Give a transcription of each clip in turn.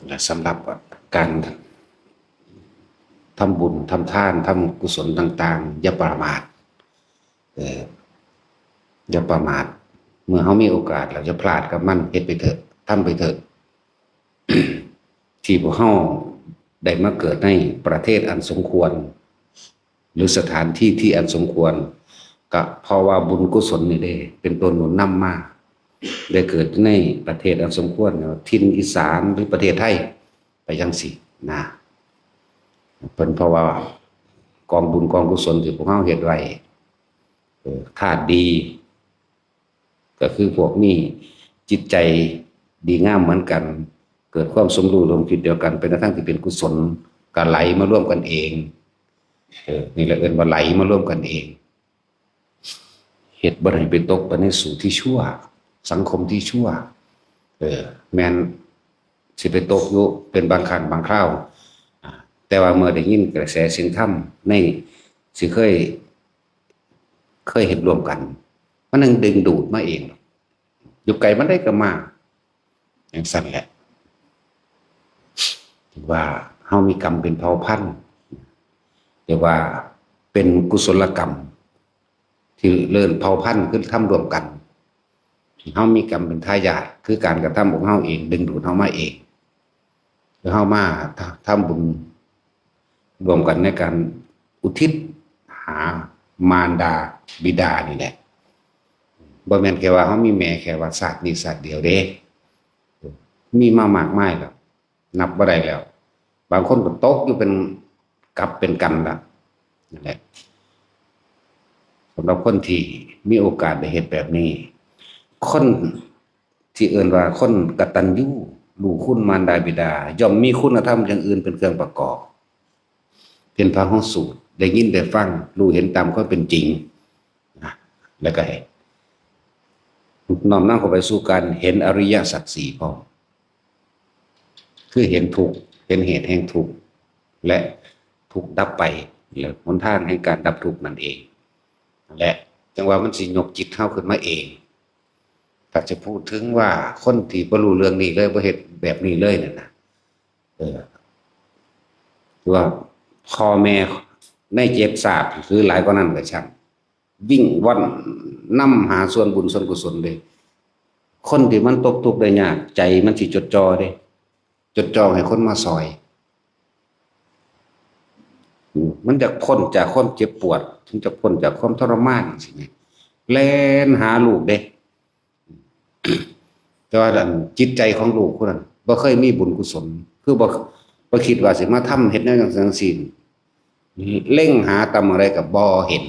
และสำหรับการทำบุญทำทานทำกุศลต่างๆอย่าประมาทอย่าประมาทเมื่อเขามีโอกาสเราจะพลาดกับมันเฮ็ดไปเถอะทำไปเถอะ ที่พวกเขาได้มาเกิดในประเทศอันสมควรหรือสถานที่ที่อันสมควรก็เพราะว่าบุญกุศลนี่ได้เป็นตัวหนุนนำมาได้เกิดในประเทศอันสมควรทินอีสานหรือประเทศไทยไปจังสินะเป็นเพราะว่ากองบุญกองกุศลที่พวกเขาเฮ็ดไว้ธาตุดีก็คือพวกนี้จิตใจดีงามเหมือนกันเกิดความสมรู้ร่วมคิดเดียวกันเป็นทั้งที่เป็นกุศลก็ไหลมาร่วมกันเองนี่แหละเอิ้นว่าไหลมาร่วมกันเองเหตุบ่ให้ไปตกไปในสู่ที่ชั่วสังคมที่ชั่วแม้นสิไปตกอยู่เป็นบางครั้งบางคราวแต่ว่าเมื่อได้ยินกระแสเสียงธรรมในสิเคยเห็นรวมกันมันนึงดึงดูดมาเองอยู่ไกลมันได้ก็มาอย่างสั่นแหละว่าเฮามีกรรมเป็นเผ่าพันธุ์เรียกว่าเป็นกุศลกรรมที่เลื่อนเผ่าพันธุ์ขึ้นทำรวมกันเฮามีกรรมเป็นทายาทคือการกระทำของเฮาเองดึงดูดเฮามาเองแล้วเฮามาทำบุญรวมกันในการอุทิศหามารดาบิดานี่แหละบ่แม่นแค่ว่าเฮามีแม่แค่ว่าศาสตร์นี้ศาสตร์เดียวเด้มีมามากมายแล้วนับบ่ได้แล้วบางคนก็ตกอยู่เป็นกับเป็นกันล่ะนั่นแหละสำหรับคนที่มีโอกาสได้เห็นแบบนี้คนที่เอิ้นว่าคนกตัญญูรู้คุณมารดาบิดาย่อมมีคุณธรรมอย่างอื่นเป็นเครื่องประกอบเป็นพหูสูตรได้ยินได้ฟังรู้เห็นตามความเป็นจริงนะแล้วก็ให้น้อมนำเข้าไปสู่การเห็นอริยสัจสี่พอคือเห็นทุกข์เห็นเหตุแห่งทุกข์และทุกข์ดับไปแล้วหนทางแห่งการดับทุกข์นั่นเองและจังว่ามันสิยกจิตเฮาขึ้นมาเองถ้าจะพูดถึงว่าคนที่บ่รู้เรื่องนี้เลยบ่เฮ็ดแบบนี้เลยนั่นน่ะว่าพ่อแม่ในเจ็บศาสตร์หรือหลายกว่านั้นก็ช่างวิ่งว่อนนำหาส่วนบุญส่วนกุศลเลยคนที่มันตกทุกข์ได้ยากใจมันสิจดจ่อเด้จดจ่อให้คนมาซอยมันจะพ้นจากความเจ็บปวดถึงจะพ้นจากความทรมานสิไงแล่นหาลูกเด้แต่ว่าจิตใจของลูกคนนั้นบ่เคยมีบุญกุศลคือบ่คิดว่าสิมาทำเฮ็ดแนวจังซี่เล่งหาตำอะไรกับบ่เห็น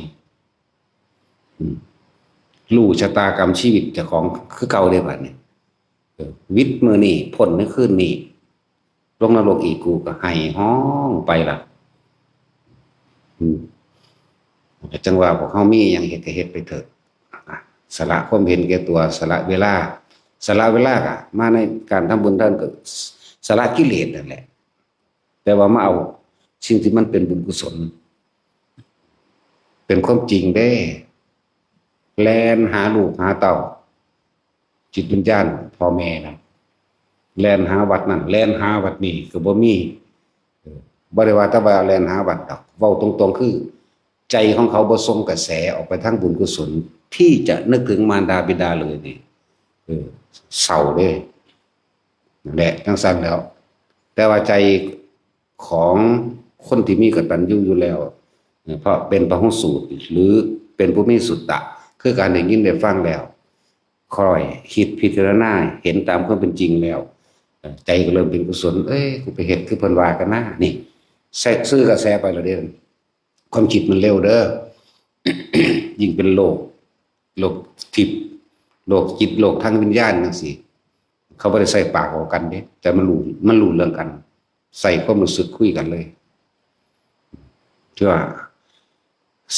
รู้ชะตากรรมชีวิตเจ้าของคือเก่าได้บัดนี้วิทย์มื้อนี้พ้นในคืนนี้ลงนรกอีกกูก็ให้ฮ้องไปล่ะจังว่าพวกเขามีอย่างเฮ็ดก็เฮ็ดไปเถอะสละความเห็นแก่ตัวสละเวลาก็มาในการทำบุญท่านก็สละกิเลสนั่นแหละแต่ว่ามาเอาสิ่งที่มันเป็นบุญกุศลเป็นความจริงได้แล่นหาลูกหาเต้าจิตวิญญาณพ่อแม่นะแล่นหาวัดนั่นแล่นหาวัดนี้ก็บ่มีบ่ได้ว่าแต่ว่าแล่นหาวัดดอกเว้าตรงๆคือใจของเขาบ่ส่งกระแสออกไปทางบุญกุศลที่จะนึกถึงมารดาบิดาเลยนี่เศร้าเด้นั่นแหละจังซั่นแล้วแต่ว่าใจของคนที่มีกตัญญูอยู่แล้วเพราะเป็นพหูสูตรหรือเป็นผู้มีสุตตะคือการได้ยินได้ฟังแล้วคอยคิดพิจารณาเห็นตามความเป็นจริงแล้วใจก็เริ่มเป็นกุศลกูไปเฮ็ดคือเพิ่นว่ากันนะนี่ซื้อกระแสไปแล้วเด้อความคิดมันเร็วเด้อ ยิ่งเป็นโลกทิพย์โลกจิตโลกทางวิญญาณจังซี่เขาบ่ได้ใส่ปากออกกันเด้แต่มันรู้เรื่องกันใส่ความรู้สึกคุยกันเลยที่ว่า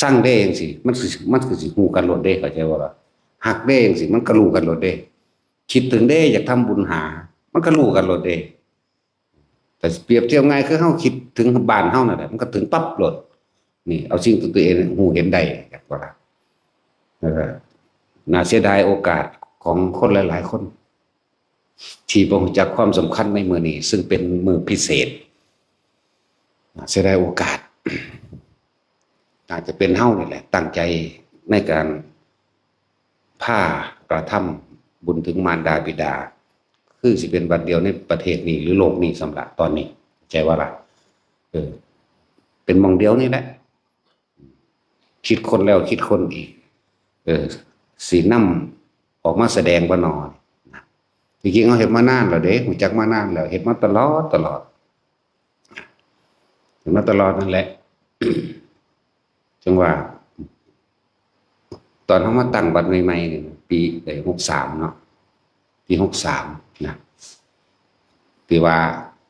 สร้างได้จังซี่มันคือสิฮู้กันโลดเด้เข้าใจบ่ล่ะฮักได้จังซี่มันก็รู้กันโลดเด้คิดถึงเด้อยากทำบุญหามันก็รู้กันโลดเด้แต่เปรียบเทียบง่ายคือเฮาคิดถึงบ้านเฮานั่นแหละมันก็ถึงปั๊บโลดนี่เอาสิ่งตัวเองฮู้เห็นได้จักว่าล่ะน่าเสียดายโอกาสของคนหลายๆคนที่ ที่บ่รู้จักความสำคัญในมื้อนี้ซึ่งเป็นมื้อพิเศษเสียดายโอกาสอาจจะเป็นเฮานี่แหละตั้งใจในการพากระทำบุญถึงมารดาบิดาคือสิเป็นบัดเดียวในประเทศนี้หรือโลกนี้สำหรับตอนนี้ใจว่าล่ะเป็นมองเดียวนี่แหละคิดคนแล้วคิดคนอีกสีน้ำออกมาแสดงบ่นอนจริงๆเขาเห็นมานานแล้วเด้หูจักมานานแล้วเห็นมาตลอดเห็นมาตลอดนั่นแหละ จังว่าตอนเขามาตั้งบัตรใหม่ๆเนี่ยปี63เนาะปี63นะที่ว่า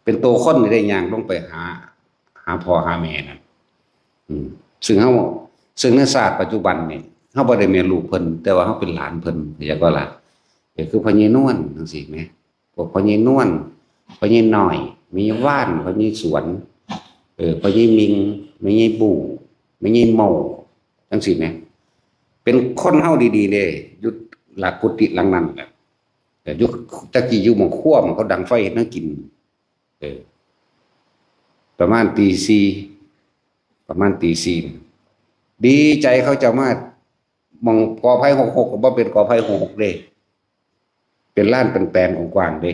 เป็นโตคนได้ย่างลงไปหาพ่อหาแม่นะซึ่งในศาสตร์ปัจจุบันเนี่ยเขาบ่ได้แม่ลูกเพิ่นแต่ว่าเขาเป็นหลานเพิ่นอยากก็ล่ะคือพ่อใหญ่นวลจังซี่แหมพวกพ่อใหญ่นวลพ่อใหญ่น้อยมีว่านพ่อใหญ่สวนพ่อใหญ่มิงแม่ใหญ่ปู่แม่ใหญ่เมาจังซี่แหมเป็นคนเฮาดีๆเลยอยู่หลักกุฏิหลังนั้นแหละแต่ยุคตะกี้อยู่หม้องครัวมันเขาดังไฟเฮ็ดให้กินประมาณตี 4ประมาณตี 4ดีใจเขาจะมามองกอไผ่66ก็บ่เป็นกอไผ่66เด้เป็นล้านเป็นแปลนกว้างๆเด้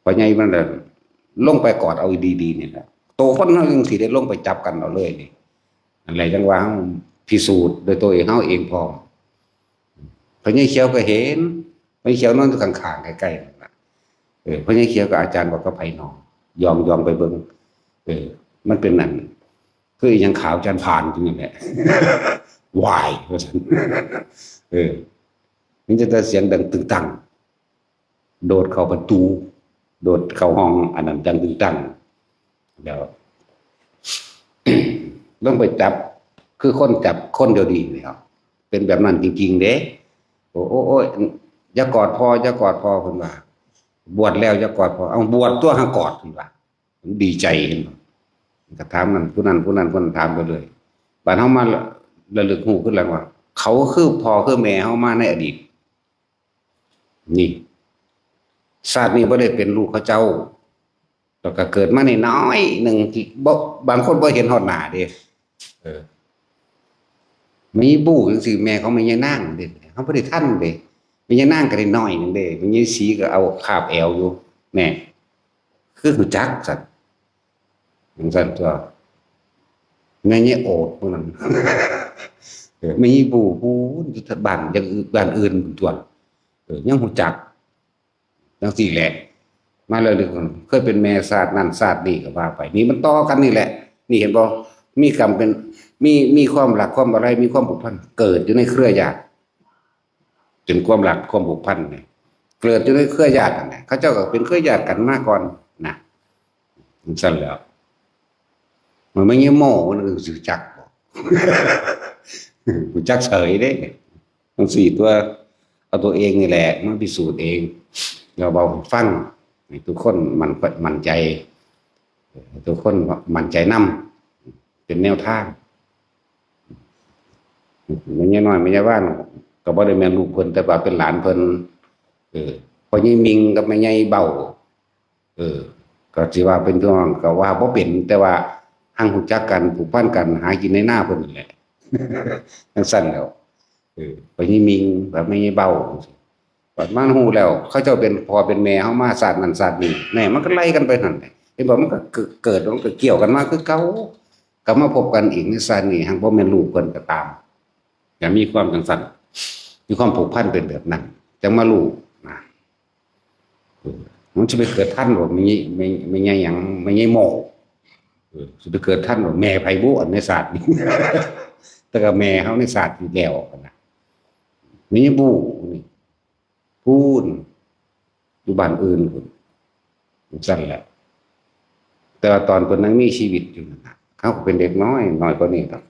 พอใหญ่มันน่ะลงไปกอดเอาดีๆนี่แหละโตคนเฮาจังสิได้ลงไปจับกันเอาเลยนี่อันไหนจังว่าพิสูจน์โดยตัวเองเฮาเองพอพอใหญ่เขียวก็เห็นพอใหญ่เขียวนอนอยู่ข้างๆใกล้ๆนั่นน่ะพอใหญ่เขียวกับอาจารย์บอกก็ไปนอนยอมไปเบิ่งมันเป็นนั่นคือยังขาวจันผ่านจริงๆแหละวายว่าซั่นมันจะแต่เสียงดังตึงตังโดดเข้าประตูโดดเข้าห้องอันนั้นดังตึงตังแล้วต้องไปจับคือคนจับคนเดียวดีแล้วเป็นแบบนั้นจริงๆเด้โอ้ยอย่ากอดพ่อเพิ่นว่าบวชแล้วอย่ากอดพ่อเอาบวชตัวหากอดเพิ่นว่าดีใจเห็นบ่ก็ถามนั่นผู้นั้นถามไปเลยบัดเฮามาระลึกฮู้ขึ้นแล้วว่าเขาคือพ่อคือแม่เฮามาในอดีตนี่ชาตินี้บ่ได้เป็นลูกเขาเจ้าแล้วก็เกิดมาน้อยๆนึงที่บ่บางคนบ่เห็นฮอดหน้าเด้มีบู้จังซี่แม่เขาไม่ใช่นางเด้เฮาบ่ได้ทันเด้ไม่ใช่นางก็ได้น้อยนึงเด้ไม่ใช่สีก็เอาคาบแอวอยู่แน่คือรู้จักสัตว์จังซั่นตัวแม่เนี่ยโอดพวกนั้นไม่มีบู้อยู่ที่บ้านอย่างอื่นบ้านอื่นตัวยังรู้จักจังซี่แหละมาเลยเคยเป็นแม่ศาสตร์นั่นศาสตร์นี่ก็ว่าไปนี่มันต่อกันนี่แหละนี่เห็นบ่มีกรรมเป็นมีความรักความอะไรมีความผูกพันเกิดอยู่ในเครือญาติเป็นความรักความผูกพันเนี่ยเกิดอยู่ในเครือญาตินั่นแหละเขาเจ้าก็เป็นเครือญาติกันมาก่อนนะสั่นแล้วมันไม่งี้โม่มันคือจักกูจักเฉยเด้ทั้ง4ตัวเอาตัวเองนี่แหละมาพิสูจน์เองเราเบาฟังทุกคนมั่นใจทุกคนมั่นใจนำเป็นแนวทางไม่ใช่น้อยไม่ใช่ว่านก็บ่ได้แม่นลูกเพิ่นแต่ว่าเป็นหลานเพิ่นพอใหญ่มิงกับแม่ใหญ่เบ้าก็สิว่าเป็นพี่น้องก็ว่าบ่เป็นแต่ว่าห่างรู้จักกันผูกพันกันหากินในหน้าเพิ่นนั่นแหละจังซั่นแล้วพอใหญ่มิงแบบแม่ใหญ่เบ้าบัดมันฮู้แล้วเขาเจ้าเป็นพ่อเป็นแม่เฮามาศาสตร์นั้นศาสตร์นี้แน่มันก็ไล่กันไปนั่นแหละเห็นบ่มันก็เกิดมันก็เกี่ยวกันมาคือเก่ากลับมาพบกันอีกในศาสตร์นี้หังบ่แม่นลูกเพิ่นก็ตามอย่ามีความจังซั่นมีความผูกพันเป็นแบบนั้นจังมาลูกนะมันจะไปเกิดท่านบ่ไม่ใหญ่หยังไม่ใหญ่โมจะไปเกิดท่านบ่แม่ไผบ่ในศาสตร์นี้แต่ก็แม่เฮาในศาสตร์อยู่แล้วนะมีบู้นี่พูนอยู่บ้านอื่นพุ่นซั่นแหละแต่ว่าตอนเพิ่นยังมีชีวิตอยู่นั่นน่ะเขาก็เป็นเด็กน้อยกว่านี้ครับ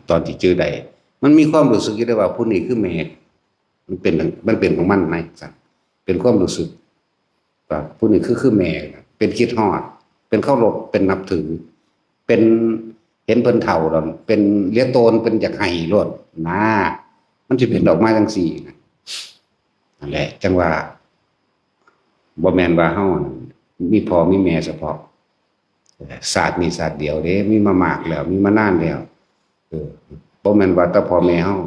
ตอนที่เจอได้มันมีความรู้สึกอยู่ได้ว่าผู้นี้คือแม่มันเป็นของมันไหมสั่นเป็นความรู้สึกว่าผู้นี้คือแม่เป็นคิดฮอดเป็นเคารพเป็นนับถือเป็นเห็นเพิ่นเฒ่าแล้วเป็นเลี้ยโตนเป็นอยากให้โลดนะมันสิเป็นออกมาจังซี่นะ นั่นแหละจังว่าบ่แม่นว่าเฮามีพ่อมีแม่เฉพาะศาสตร์มีศาสตร์เดียวเด้มีมามากแล้วมีมานานแล้วบ่แม่นว่าแต่พ่อแม่เฮา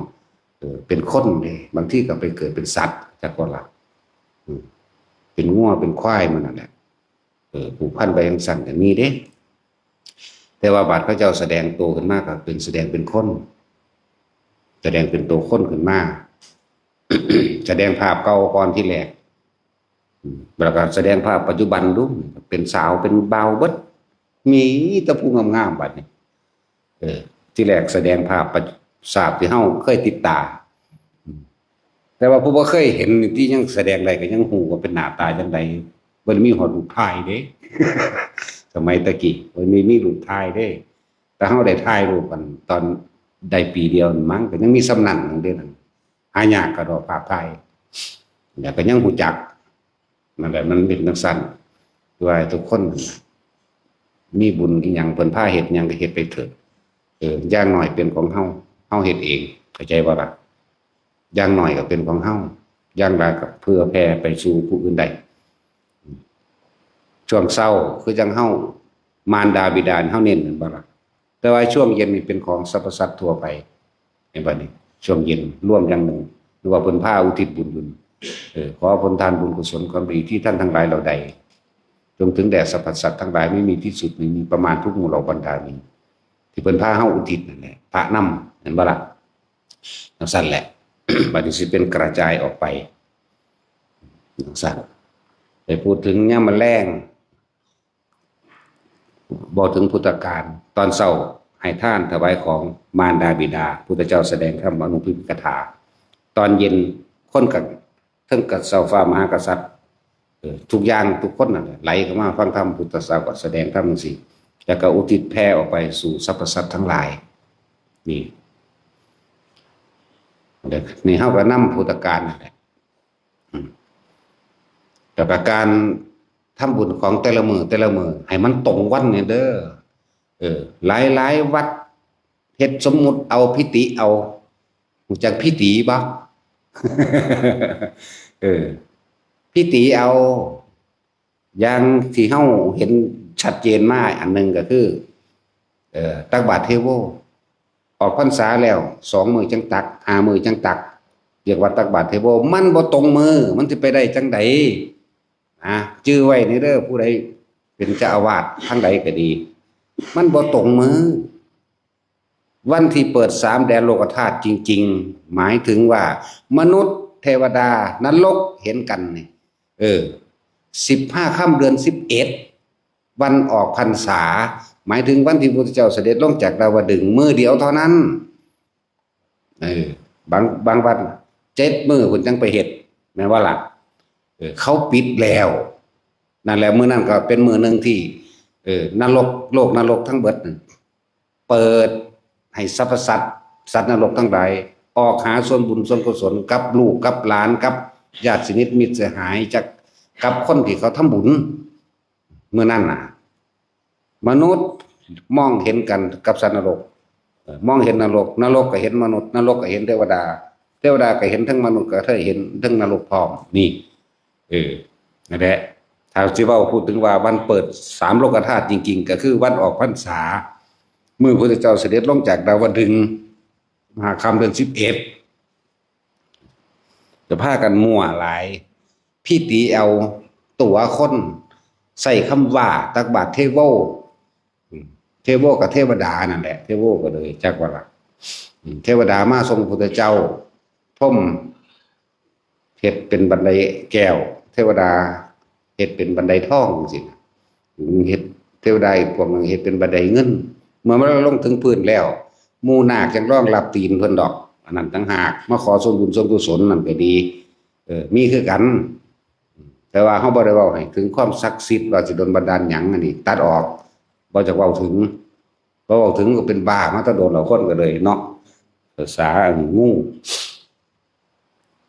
เป็นคนเด้บางทีก็ไปเกิดเป็นสัตว์จักว่าล่ะเป็นงัวเป็นควายมันนั่นแหละผูกพันไปจังซั่นก็มีเด้แต่ว่าบาดเขาเจ้าแสดงโตขึ้นมาก็เป็นแสดงเป็นคนแสดงเป็นตัวคนขึ้นมา แสดงภาพเก่าก่อนที่แรกแล้วก็แสดงภาพปัจจุบันดูเป็นสาวเป็นบ่าวเบิดมีแต่ผู้งามๆบัดนี้ที่แรกแสดงภาพสาบที่เฮาเคยติดตาแต่ว่าผู้บ่เคยเห็นที่ยังแสดงได้ก็ยังฮู้ว่าเป็นหน้าตาจังไดบ่ได้มีฮอดรูปถ่ายเด้ สมัยตะกี้บ่มีรูปถ่ายเด้แต่เฮาได้ถ่ายรูปกันตอนได้ปีเดียวมั้งก็ยังมีสำนักนึงเด้นั่นหายากก็ดอกภาพถ่ายแล้วก็ยังฮู้จักนั่นแหละมันเป็นจังซั่นว่าทุกคนมีบุญอีหยังเพิ่นพาเฮ็ดหยังก็เฮ็ดไปเถิดอย่างน้อยเป็นของเฮาเฮ็ดเองเข้าใจบ่ล่ะอย่างน้อยก็เป็นของเฮาอย่างหลายก็เพื่อแผ่ไปสู่ผู้อื่นได้ช่วงเช้าคือจังเฮามารดาบิดาเฮาเน้นบ่ล่ะแต่ว่าช่วงเย็นนี่เป็นของสรรพสัตว์ทั่วไปเห็นบ่นี่ช่วงเย็นร่วมอย่างหนึ่งหรือว่าเพิ่นพาอุทิศบุญขอผลทานบุญกุศลความดีที่ท่านทั้งหลายเราใดจงถึงแด่สรรพสัตว์ทั้งหลายไม่มีที่สุดไม่มีประมาณทุกหมู่เหล่าบรรดานี้ที่เพิ่นพาเฮาอุทิศนั่นแหละพระนำเห็นบ่ล่ะจังซั่นแหละ บัดนี้สิเป็นกระจายออกไปจังซั่นไปพูดถึงยามมื้อแลงบอกถึงพุทธกาลตอนเช้าให้ทานถวายของมารดาบิดาพุทธเจ้าแสดงธรรมอนุพิพิกถาตอนเย็นคนกับทั้งกับเสาฟ้ามหากษัตริย์ทุกอย่างทุกคนนั่นแหละไหลเข้ามาฟังธรรมพุทธศาสนาแสดงธรรมสิแล้วก็อุทิศแผ่ออกไปสู่สรรพสัตว์ทั้งหลายนี่นี่เฮาก็นำพุทธกาลนั่นแหละแต่การทำบุญของแต่ละมือให้มันตรงวันเนี่ยเด้อหลายวัดเฮ็ดสมมุติเอาพิติเอารู้จักพิติบ่ พิติเอาอย่างที่เฮาเห็นชัดเจนมากอันนึงก็คือตักบาตรเทโวออกพรรษาแล้ว2มื้อจังตัก5มื้อจังตักเรียกว่าตักบาตรเทโวมันบ่ตรงมือมันสิไปได้จังไดจื้อไว้นี่เด้อผู้ใดเป็นเจ้าอาวาสทั้งใดก็ดีมันบ่ตรงมือวันที่เปิด3แดนโลกธาตุจริงๆหมายถึงว่ามนุษย์เทวดานรกเห็นกันนี่15ค่ำเดือน11วันออกพรรษาหมายถึงวันที่พระพุทธเจ้าเสด็จลงจากดาวดึงส์มื้อเดียวเท่านั้นบางวัน7มื้อเพิ่นจังไปเฮ็ดแม่นว่าล่ะเขาปิดแล้วนั่นแหละมื้อนั้นก็เป็นมื้อนึงที่นรกโลกนรกทั้งเบิดเปิดให้สรรพสัตว์นรกทั้งหลายออกหาส่วนบุญส่วนกุศลกับลูกกับหลานกับญาติสนิทมิตรสหายจากกับคนที่เขาทำบุญเมื่อนั้นน่ะมนุษย์มองเห็นกันกับสัตว์นรกมองเห็นนรกก็เห็นมนุษย์นรกก็เห็นเทวดาก็เห็นทั้งมนุษย์ก็เห็นทั้งนรกพร้อมนี่นั่นแหละถ้าสิเว้าพูดถึงว่าวันเปิด3โลกธาตุจริงๆก็คือวันออกพรรษามื้อพระพุทธเจ้าเสด็จลงจากดาวดึงส์มหาค่ำเดือน11จะพากันมั่วหลายพี่ตีเอาตัวคนใส่คำว่าตักบาตรเทโวกับเทวดานั่นแหละเทโวก็เลยจักว่าล่ะเทวดามาทรงพระพุทธเจ้าพรหมเฮ็ดเป็นบันไดแก้วเทวดาเฮ็ดเป็นบันไดทองสิเฮ็ดเทวดาพวกนึงเฮ็ดเป็นบันไดเงินเมื่อมันลงถึงพื้นแล้วหมู่นาคจังร้องรับตีนเพิ่นดอกอันนั้นต่างหากมาขอส่วนบุญส่วนกุศลนั่นก็ดีมีคือกันแต่ว่าเฮาบ่ได้เว้าให้ถึงความศักดิ์สิทธิ์ว่าสิโดนบันดาลหยังอันนี้ตัดออกบ่จักเว้าถึงเพราะเว้าถึงก็เป็นบ้ามาถ้าโดนเราคนก็เลยเนาะภาษางู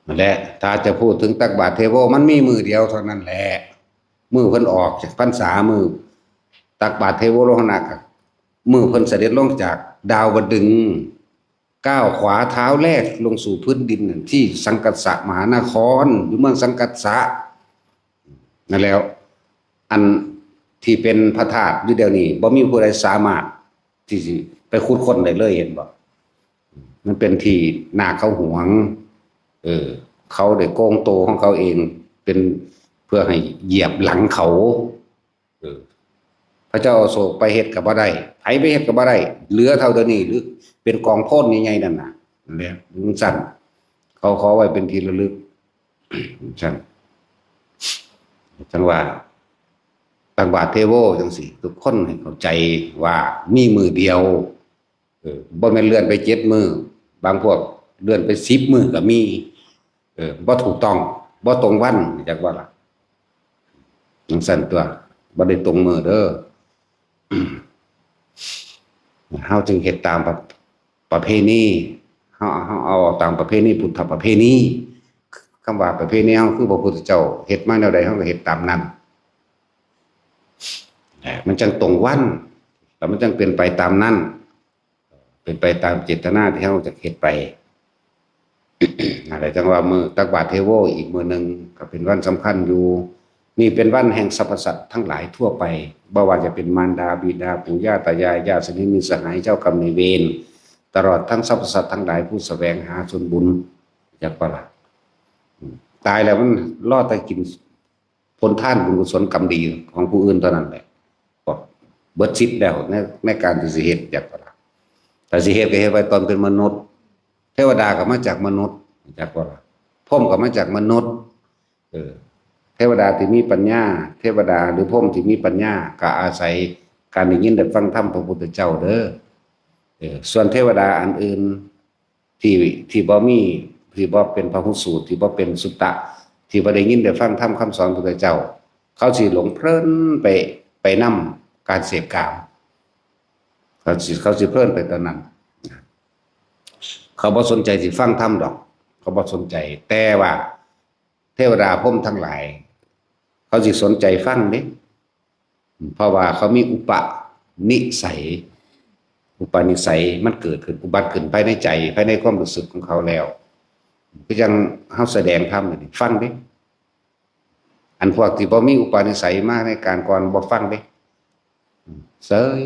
นั่นแหละถ้าจะพูดถึงตักบาตรเทโวมันมีมือเดียวเท่านั้นแหละมือเพิ่นออกจากพรรษามือตักบาตรเทโวโลหณะมือเพิ่นเสด็จลงจากดาวดึงส์ ก้าวขวาเท้าแรกลงสู่พื้นดินที่สังกัสสะมหานครอยู่เมืองสังกัสสะนั่นแล้วอันที่เป็นพระธาตุอยู่เดี๋ยวนี้บ่มีผู้ใดสามารถที่สิไปขุดค้นได้เลยเห็นบ่มันเป็นที่นาคเขาหวงเขาได้โกงโตของเขาเองเป็นเพื่อให้เหยียบหลังเขาพระเจ้าอโศกไปเฮ็ดกับบ่ได้ไผไปเฮ็ดกับบ่ได้เหลือเท่าเดิมนี้หรือเป็นกองโพ่นใหญ่ๆนั่นน่ะเนี่ยสั่นเขาขอไว้เป็นที่ระลึกสั่นจังว่าตักบาตรเทโวจังสิทุกคนให้เข้าใจว่ามีมือเดียวบ่แม่นเลื่อนไป7 มื้อบางพวกเลื่อนไป10 มื้อก็มีบ่ถูกต้องบ่ตรงวันจักว่าล่ะจังซั่นตัวบ่ได้ตรงมื้อเด้อเฮาจึงเฮ็ดตามประเพณีเฮาเอาตามประเพณีพุทธประเพณีคำว่าประเพณีเฮาคือพระพุทธเจ้าเฮ็ดมาแนวใดเฮาก็เฮ็ดตามนั้นมันจังตรงวันแล้วมันจังเป็นไปตามนั้นเป็นไปตามเจตนาที่เฮาจะเฮ็ดไปอะไรจังว่ามื้อตักบาตรเทโวอีกมื้อนึงก็เป็นวันสำคัญอยู่นี่เป็นวันแห่งสรรพสัตว์ทั้งหลายทั่วไปบ่ว่าจะเป็นมารดาบิดาปู่ย่าตายายญาติสนิทมิตรสหายเจ้ากรรมนายเวรตลอดทั้งสรรพสัตว์ทั้งหลายผู้แสวงหาส่วนบุญจักว่าล่ะตายแล้วมันรอดแต่กินผลทานบุญกุศลกรรมดีของผู้อื่นเท่านั้นแหละก็เบิดชิดแล้วในการที่สิเฮ็ดจักว่าล่ะแต่สิเฮ็ดก็เฮ็ดไว้ตอนเป็นมนุษย์เทวดาก็มาจากมนุษย์จักว่าล่ะพรหมก็มาจากมนุษย์เทวดาที่มีปัญญาเทวดาหรือพรหมที่มีปัญญาก็อาศัยการได้ยินได้ฟังธรรมพระพุทธเจ้าเด้อส่วนเทวดาอันอื่นที่บ่มีที่บ่เป็นพหุสูตรที่บ่เป็นสุตตะที่บ่ได้ยินได้ฟังธรรมคำสอนพระพุทธเจ้าเขาสิหลงเพลินไปนำการเสพกามเขาสิเพลินไปตอนนั้นเขาบ่สนใจสิฟังธรรมดอกเขาบ่สนใจแต่ว่าเทวดาพรหมทั้งหลายเขาสิสนใจฟังเด้เพราะว่าเขามีอุปนิสัยมันเกิดขึ้นอุบัติขึ้นภายในใจภายในความรู้สึกของเขาแล้วก็ยังเฮาแสดงธรรมนี่ฟังเด้อันพวกที่บ่มีอุปนิสัยมากในการก่อนบ่ฟังเด้เสย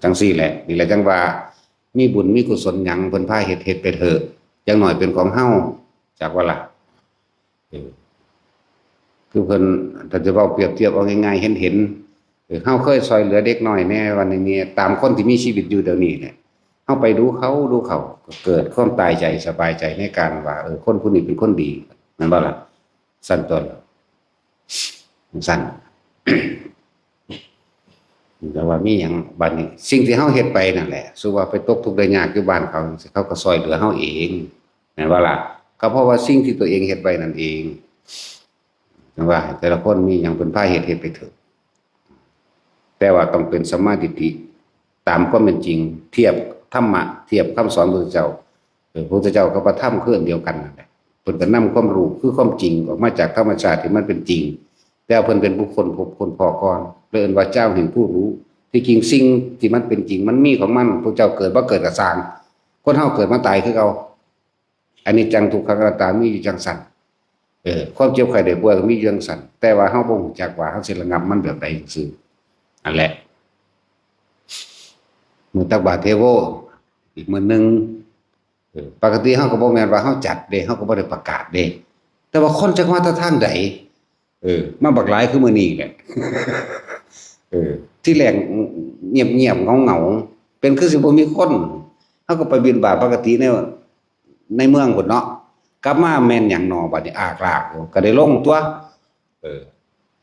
จังซี่แหละนี่แหละจังว่ามีบุญมีกุศลหยังเพิ่นพาเฮ็ดไปเถอะจังหน่อยเป็นของเฮาจักว่าล่ะคือเพิ่นถ้าจะเว้าเปรียบเทียบเอาง่ายๆเห็นเฮาเคยช่วยเหลือเด็กน้อยแน่วันนี้ตามคนที่มีชีวิตอยู่เดี๋ยวนี้เนี่ยเฮาไปดูเขาก็เกิดความตายใจสบายใจในการว่าคนผู้นี้เป็นคนดีนั่นบ่ล่ะสั่นตนสั่น แต่ว่ามีหยังบัดนี้สิ่งที่เฮาเฮ็ดไปนั่นแหละสู้ว่าไปตกทุกข์ได้ยากอยู่บ้านเขาก็ช่วยเหลือเฮาเองแม่นบ่ล่ะก็เพราะว่าสิ่งที่ตัวเองเฮ็ดไว้นั่นเองว่าแต่ละคนมีหยังเป็นพาเฮ็ดไปเถอะแต่ว่าต้องเป็นสัมมาทิฏฐิตามความเป็นจริงเทียบธรรมะเทียบคำสอนพระพุทธเจ้าพระพุทธเจ้ากับพระธรรมคืออันเดียวกันนั่นแหละเพิ่นก็นำความรู้คือความจริงออกมาจากธรรมชาติที่มันเป็นจริงแต่เพิ่นเป็นบุคคลพบคนพอก่อนเรียกว่าเจ้าแห่งผู้รู้ที่จริงสิ่งที่มันเป็นจริงมันมีของมันพระเจ้าเกิดบ่เกิดก็สร้างคนเฮาเกิดมาตายคือเก่าอันนี้จังทุกขังอนัตตามีอยู่จังซั่นความเจ็บไข้ได้ป่วยก็มีอยู่จังซั่นแต่ว่าเฮาบ่รู้จักว่าเฮาสิระงับมันแบบใดซื่อนั่นแหละมื้อตักบาตรเทโวอีกมื้อนึงปกติเฮาก็บ่แม่นว่าเฮาจัดเด้เฮาก็บ่ได้ประกาศเด้แต่ว่าคนจักมาแต่ทางใดมาบักหลายคือมื้อนี้แหละที่แรกเงียบๆเหงาๆเป็นคือสิบ่มีคนเฮาก็ไปบิณฑบาตปกติในเมืองพุ่นเนาะกลับมาแม่นหยังหนอบัดนี้อากลากก็ได้ลงตัว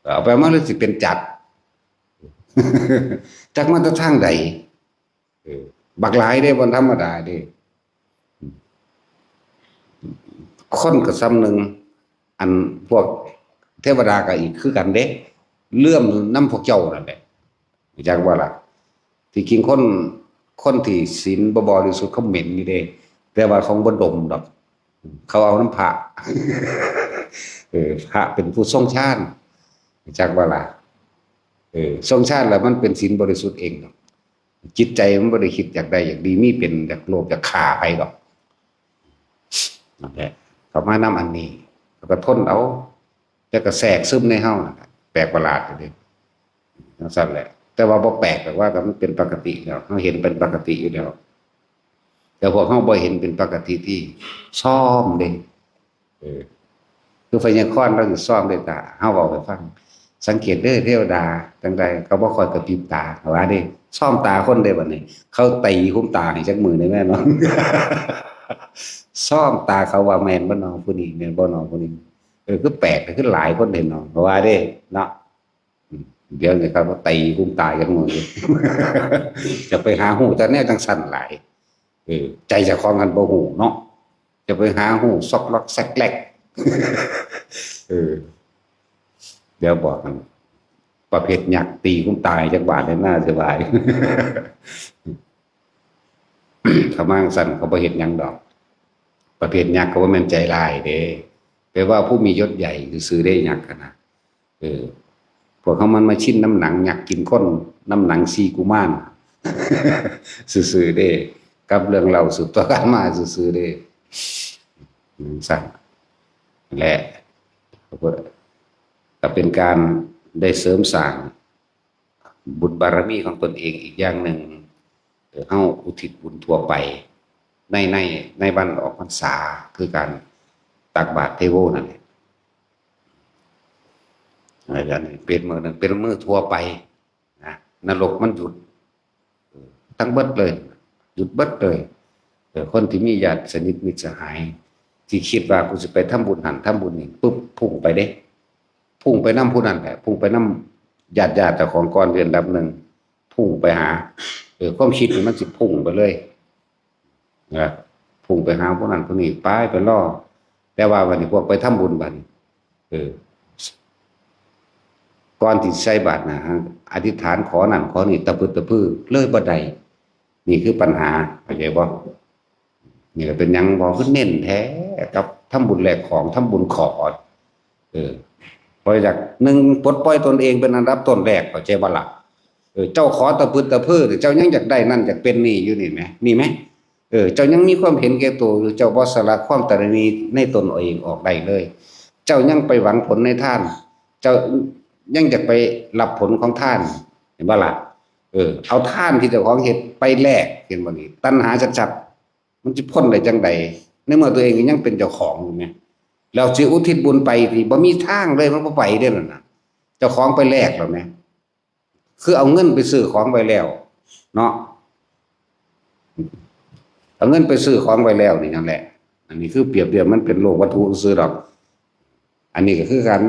เอาไปมาเลยสิเป็นจัดจักมาแต่ทางใดบักหลายเด้บ่ธรรมดาเด้คนก็ซ้ำนึงอันพวกเทวดาก็อีกคือกันเด้เลื่อมนำพวกเจ้านั่นแหละจักว่าล่ะที่จริงคนที่ศีลบ่บริสุทธิ์เขาเหม็นนี่เด้แต่ว่าเขาบ่ดมดอกเขาเอาน้ำพระพระเป็นผู้ทรงฌานจักว่าล่ะทรงฌานแล้วมันเป็นศีลบริสุทธิ์เอง จิตใจมันบ่ได้คิดอยากได้อยากดีมีเป็นอยากโลภอยากฆ่าใครหรอกนั่นแหละเขามานำอันนี้แล้วก็ทนเอาแต่ก็แทรกซึมในเฮานั่นแหละแปลกประหลาดอยู่ดิจังซั่นแหละแต่ว่าบ่แปลกหรอกว่าก็มันเป็นปกติแล้วเฮาเห็นเป็นปกติอยู่แล้วแต่พวกเฮาบ่เห็นเป็นปกติที่ซ่อมเด้คือไฟยังค้อนเราสิซ่อมด้วยตาเฮาเว้าให้ฟังสังเกตเด้อเทวดาจังใดเขาบ่ค่อยกระพริบตาว่าเด้ซ่อมตาคนได้บัดนี้เขาตีคุ้มตาให้จักมือได้แม่นบ่ ซ่อมตาเขาว่าแม่นบ่น้องผู้นี้แม่นบ่น้องผู้นี้คือแปลกคือหลายคนเห็นน้องเพราะว่าเด้เนาะเดี๋ยวนี้เขาก็ตีคุ้มตาจักมือ จะไปหาฮู้แต่แนวจังสั่นหลายใจเจ้าของกันบ่ฮู้เนาะจะไปหาฮู้ซอกล็อกแซกแลก เดี๋ยวบอกกันประเภทหยักตีคุ้มตายจักบาทได้น่าสบาย เขามั่งสั่นเขาบ่เฮ็ดหยังดอก ประเภทหยักเขาว่ามันใจลายเด้แปลว่าผู้มียศใหญ่คือซื้อได้หยักกันนะพวกเขามันมาชิ้นน้ำหนังหยักกินก้นน้ำหนังซีกุมาร ซื้อๆเด้กับเรื่องเราสืบต่อกันมาซื้อๆเด้สั่นและก็เป็นการได้เสริมสร้างบุญบารมีของตนเองอีกอย่างหนึ่งเอาอุทิศบุญทั่วไปในวันออกพรรษาคือการตักบาตรเทโวนั่นแหละอะไรอย่างนี้เป็นมือหนึ่งเป็นมือทั่วไปนะนรกมันหยุดทั้งเบิดเลยหยุดเบิดเลยคนที่มีญาติสนิทมิตรสหายที่คิดว่ากูจะไปทำบุญหันทำบุญนี่ปุ๊บพุ่งไปเด้พุ่งไปน้ำผู้นั้นแหละพุ่งไปน้ำญาติเจ้าของก้อนเรือนดับหนึ่งพุ่งไปหาความคิดมันสิพุ่งไปเลยนะพุ่งไปหาผู้นั้นผู้นี้ไปล่อแต่ว่าวันนี้พวกไปทำบุญบัดก่อนที่ใส่บาตรนะอธิษฐานขอนั่นขอนี่ตะพึดตะพื้อเลยบ่ได้นี่คือปัญหาเข้าใจบ่นี่ก็เป็นยังบ่คือเน้นแท้กับทำบุญแลกของทำบุญขอพอจากหนึ่งปลดปล่อยตนเองเป็นอันดับต้นแรกเข้าใจบ่ล่ะเจ้าขอตะพึดตะพื้อเจ้ายังอยากได้นั่นอยากเป็นนี่อยู่นี่ไหมมีไหมเจ้ายังมีความเห็นแก่ตัวอยู่เจ้าบ่สละความตระหนี่ในตนเองออกได้เลยเจ้ายังไปหวังผลในท่านเจ้ายังจะไปรับผลของท่านเห็นบ่ล่ะเอาท่านที่เจ้าของเฮ็ดไปแลกเห็นบ่นี่ตัณหาชัดๆมันสิพ้นได้จังใดในเมื่อตัวเองยังเป็นเจ้าของอยู่แม่แล้วสิอุทิศบุญไปที่บ่มีทางเลยมันบ่ไปเด้อนั่นน่ะเจ้าของไปแลกแล้วแม่คือเอาเงินไปซื้อของไว้แล้วเนาะเอาเงินไปซื้อของไว้แล้วนี่นั่นแหละอันนี้คือเปรียบเทียบมันเป็นโลกวัตถุซื้อดอกอันนี้ก็คือกัน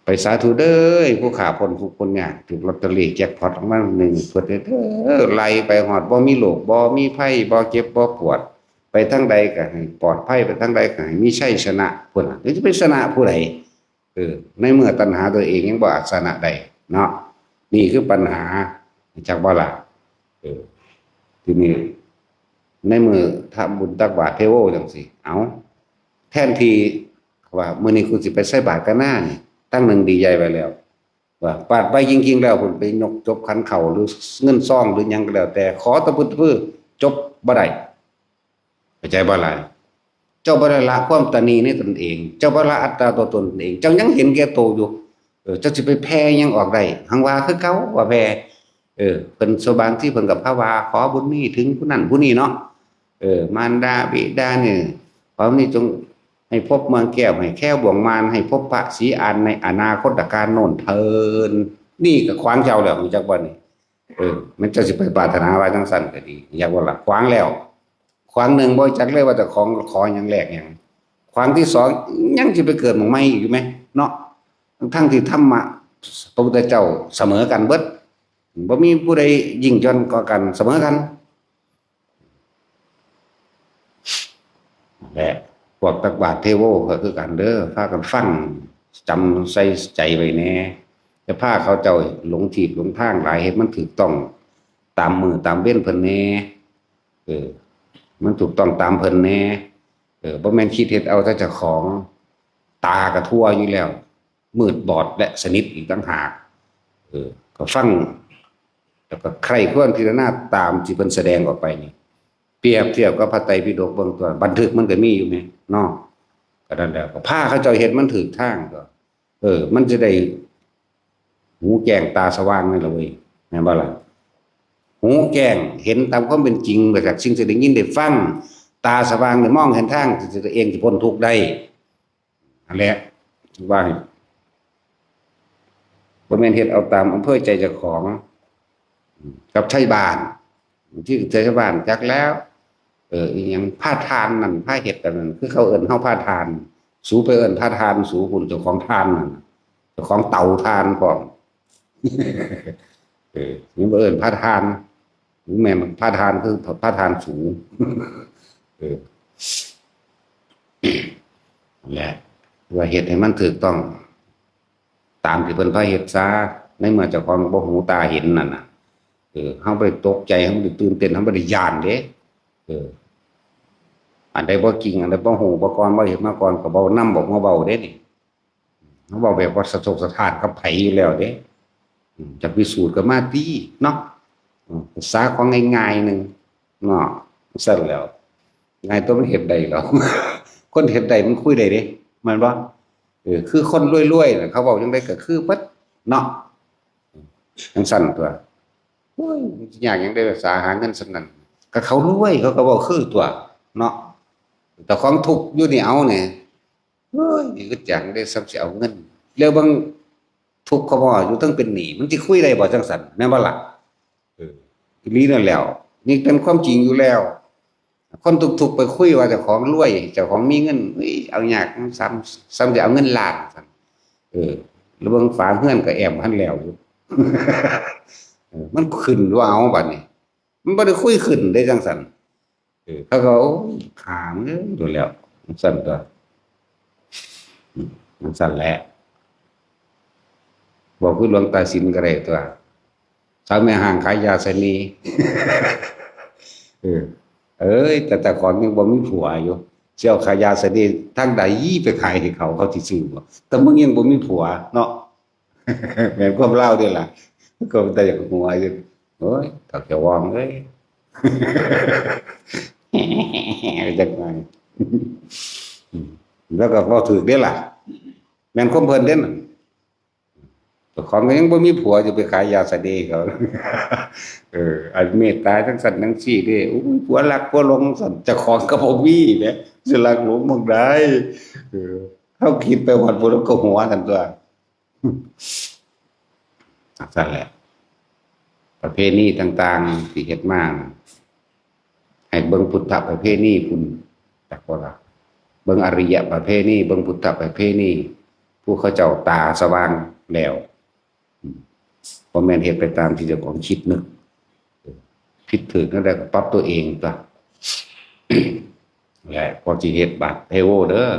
ไปสาธุเด้อผู้ขาพลผู้คนเนี่ยถูกลอตเตอรี่แจ็คพอตออกมา1เพิ่นเด้อไล่ไปฮอดบ่มีโรคบ่มีภัยบ่เจ็บบ่ปวดไปทางใดก็ให้ปลอดภัยไปทางใดก็ให้มีชัยชนะพุ่นน่ะจะไปชนะผู้ใดในเมื่อตัณหาตัวเองยังบ่อาจชนะได้เนาะนี่คือปัญหาจากบ่ล่ะทีนี้ในมือทำบุญตักบาตรเทโวจังซี่เอาแทนที่ว่ามื้อนี้คุณสิไปใส่บาตรกันหน้านี่ตั้งหนึ่งดีใจไปแล้วว่าปาดไปจริงๆแล้วผมไปยกจบขันเข่าหรือเงินซ่องหรือยังก็แล้วแต่ขอตะพื้นจบบ่ได้เข้าใจบ่ล่ะเจ้าบ่ได้ละความตนีในตนเองเจ้าบ่ละอัตตาตัวตนเองเจ้ายังเห็นแก่ตัวอยู่เจ้าสิไปแพ้ยังออกได้หังว่าคือเก่าว่าแพ้เพิ่นสบางที่เพิ่นกับพระว่าขอบุญนี้ถึงผู้นั้นผู้นี้เนาะมารดาบิดาเนี่ยขอนี้จงให้พบเมืองแก้วให้แค่บ่วงมารให้พบพระศรีอานในอนาคตการโน่นเทินนี่ก็ขวางเจ้าแล้วจักบ่นี่มันจะสิไปปรารถนาว่าจังซั่นก็ดีอยากว่าล่ะขวางแล้วขวางหนึ่งบ่จักเลยว่าจะของขอหยังแรกหยังขวางที่สองยังสิไปเกิดหม่องใหม่อีกมั้ยเนาะทั้งที่ธรรมะพระพุทธเจ้าเสมอกันเบิดบ่มีผู้ใดยิ่งจนกว่ากันเสมอกันและพวกตักบาตรเทโวก็คือกันเด้อพากันฟังจำใส่ใจไว้แน่จะพาเขาเจ้าหลงทิศหลงทางหลายเฮ็ดมันถูกต้องตามมือตามเว้นเพิ่นแน่มันถูกต้องตามเพิ่นแน่บ่แม่นคิดเฮ็ดเอาแต่เจ้าของตากระทั่วอยู่แล้วมืดบอดและสนิทอีกต่างหาก ก็ฟังแล้วก็ใครควรพิจารณาตามที่เพิ่นแสดงออกไปนี่เปรียบเทียบกับพระไตรปิฎกเบิ่งตัวบันทึกมันก็มีอยู่แม่เนาะก็นั่นแหละก็พาเขาเจ้าเฮ็ดมันถูกทางก็มันจะได้หูแจ้งตาสว่างนั่นล่ะเว้ยแม่นบ่ล่ะหูแจ้งเห็นตามความเป็นจริงไปจากสิ่งที่ได้ยินได้ฟังตาสว่างได้มองเห็นทางที่ตัวเองสิพ้นทุกข์ได้นั่นแหละว่าบ่แม่นเฮ็ดเอาตามอำเภอใจเจ้าของกับชาวบ้านที่ชาวบ้านจักแล้วอีหยังพาทานนั่นพาเฮ็ดอันนั้นคือเขาเอิ้นเฮาพาทานสูไปเอิ้นพาทานสูคุณเจ้าของทานนั่นเจ้าของเตาทานพร้อมนี่บ่เอิ้นพาทานหรือแม่นพาทานคือพาทานสูและว่าเฮ็ดให้มันถูกต้องตามที่เพิ่นพาเฮ็ดซะในเมื่อเจ้าของบ่หูตาเห็นนั่นน่ะเฮาบ่ได้ตกใจเฮาบ่ได้ตื่นเต้นเฮาบ่ได้ย้านเด้อันใดบ่จริงอันใดบ่ฮู้บ่ก่อนบ่เห็นมาก่อนก็เว้านำบอกมาเว้าเด้นี่เฮาเว้าแบบว่าสะทกสะท้านกับไผอยู่แล้วเด้จะพิสูจน์ก็มาติเนาะภาษาของง่ายๆนึงเนาะซั่นแล้วง่ายตัวมันเฮ็ดได้หรอคนเฮ็ดได้มันคุยได้เด้แม่นบ่คือคนรวยๆน่ะเขาเว้าจังได๋ก็คือเบิดเนาะจังซั่นตัวโอ้ยยากหยังได้ภาษาหาเงินซั่นนั้นก็เขารวยเขาก็เว้าคือตัวเนาะแต่ของทุกข์อยู่นี่เอาเนี่ยเฮ้ยอึดจังได้ซ้ำสิเอาเงินแล้วบางทุกข์เขาบ่อยู่ทั้งเป็นหนี้มันสิคุยได้บ่จังซั่นแม่นบ่ล่ะอีหลีนั่นแล้วนี่เป็นความจริงอยู่แล้วคนทุกข์ไปคุยว่าเจ้าของรวยเจ้าของมีเงินเอายากซ้ำสิเอาเงินล้านซั่นแล้วเบิ่งฝาเฮือนก็แอมหันแล้วอยู่มันขึ้นว่าเอาบัดนี้มันบ่ได้คุยขึ้นได้จังซั่นเขาก็ขามดูแล้วสั่นตัวมันสั่นแหละบอกคือหลวงตาสินก็ได้ตัวสาวแม่ห่างขายยาเสนีแต่ก่อนยังบ่มีผัวอยู่เสี่ยวขายยาเสนีทางใดไปขายให้เขาสิซื้อบ่แต่มึงยังบ่มีผัวเนาะแม่นความเล่าด้วยล่ะก็แต่อย่างหัวอยู่โอ้ยถ้าแกวองเอ้ยจังไงแล้วก็บ่ถูกเด้ล่ะแม่นความเพิ่นเด้น่ะเจ้าของก็ยังบ่มีผัวจะไปขายยาสะเดเขาอันเมตตาทั้งสัตว์ทั้งซี่เด้โอ้ยผัวรักผัวหลงสั่นเจ้าของก็บ่มีแหมสิรักหลงบ่ได้เฮาคิดไปฮอดพุ่นก็หัวซั่นตัวสั่นแหละประเพณีต่างๆที่เฮ็ดมาให้เบิ่งพุทธประเพณีพุ่นจักบ่ล่ะเบิ่งอริยประเพณีเบิ่งพุทธประเพณีผู้เขาเจ้าตาสว่างแล้วบ่แม่นเฮ็ดไปตามที่เจ้าของคิดนึกผิดถูกนั่นแหละก็ปรับตัวเองซะแหละพอสิเฮ็ดบัตรเทโวเด้อ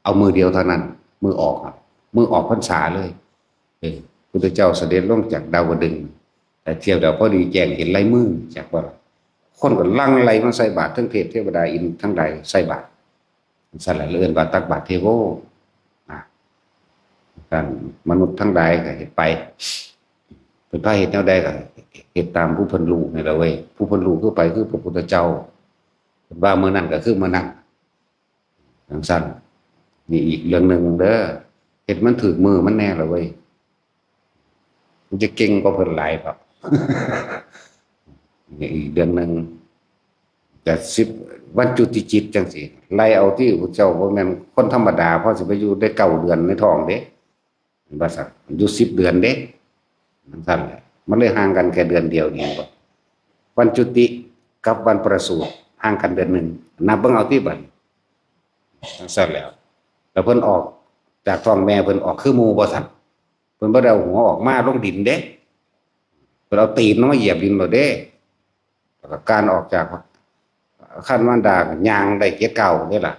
เอามือเดียวเท่านั้นมือออกมือออกพรรษาเลยพุทธเจ้าเสด็จลงจากดาวดึงส์แต่เที่ยวเดียวพอดีแจ้งเห็นลายมือจากว่าคนก็ลังไหลมาใส่บาตรทั้งเทพเทวดาอินทั้งใดใส่บาตรสั่นแหละเอิ้นว่าตักบาตรเทโวการมนุษย์ทั้งใดก็เฮ็ดไปเป็นพระเฮ็ดแนวใดก็เฮ็ดตามผู้เพิ่นรู้นี่ล่ะเว้ยผู้เพิ่นรู้คือไปคือพระพุทธเจ้าว่ามื้อนั้นก็คือมื้อนั้นจังซั่นนี่อีกเรื่องนึงเด้อเฮ็ดมันถูกมือมันแน่ล่ะเว้ยมันจะเก่งกว่าเพิ่นหลายครับนี่อีกเรื่องนึงแต่10วันจุติจิตจังซี่ไล่เอาที่พุทธเจ้าบ่แม่นคนธรรมดาพอสิไปอยู่ได้9เดือนในท้องเด้ว่าซั่นอยู่10เดือนเด้จังซั่นแหละมันเลยห่างกันแค่เดือนเดียวนี่บ่วันจุติกับวันประสูติห่างกันเดือนนึงนับเบิ่งเอาที่บัดจังซั่นแล้วเพิ่นออกจากท้องแม่เพิ่นออกคือหมู่บ่ซั่นเพิ่นบ่ได้เอาหัวออกมาลงดินเด้เพิ่นเอาตีนมาเหยียบดินบ่เด้แล้วก็การออกจากขั้นมารดาย่างได้7 9เด้ล่ะ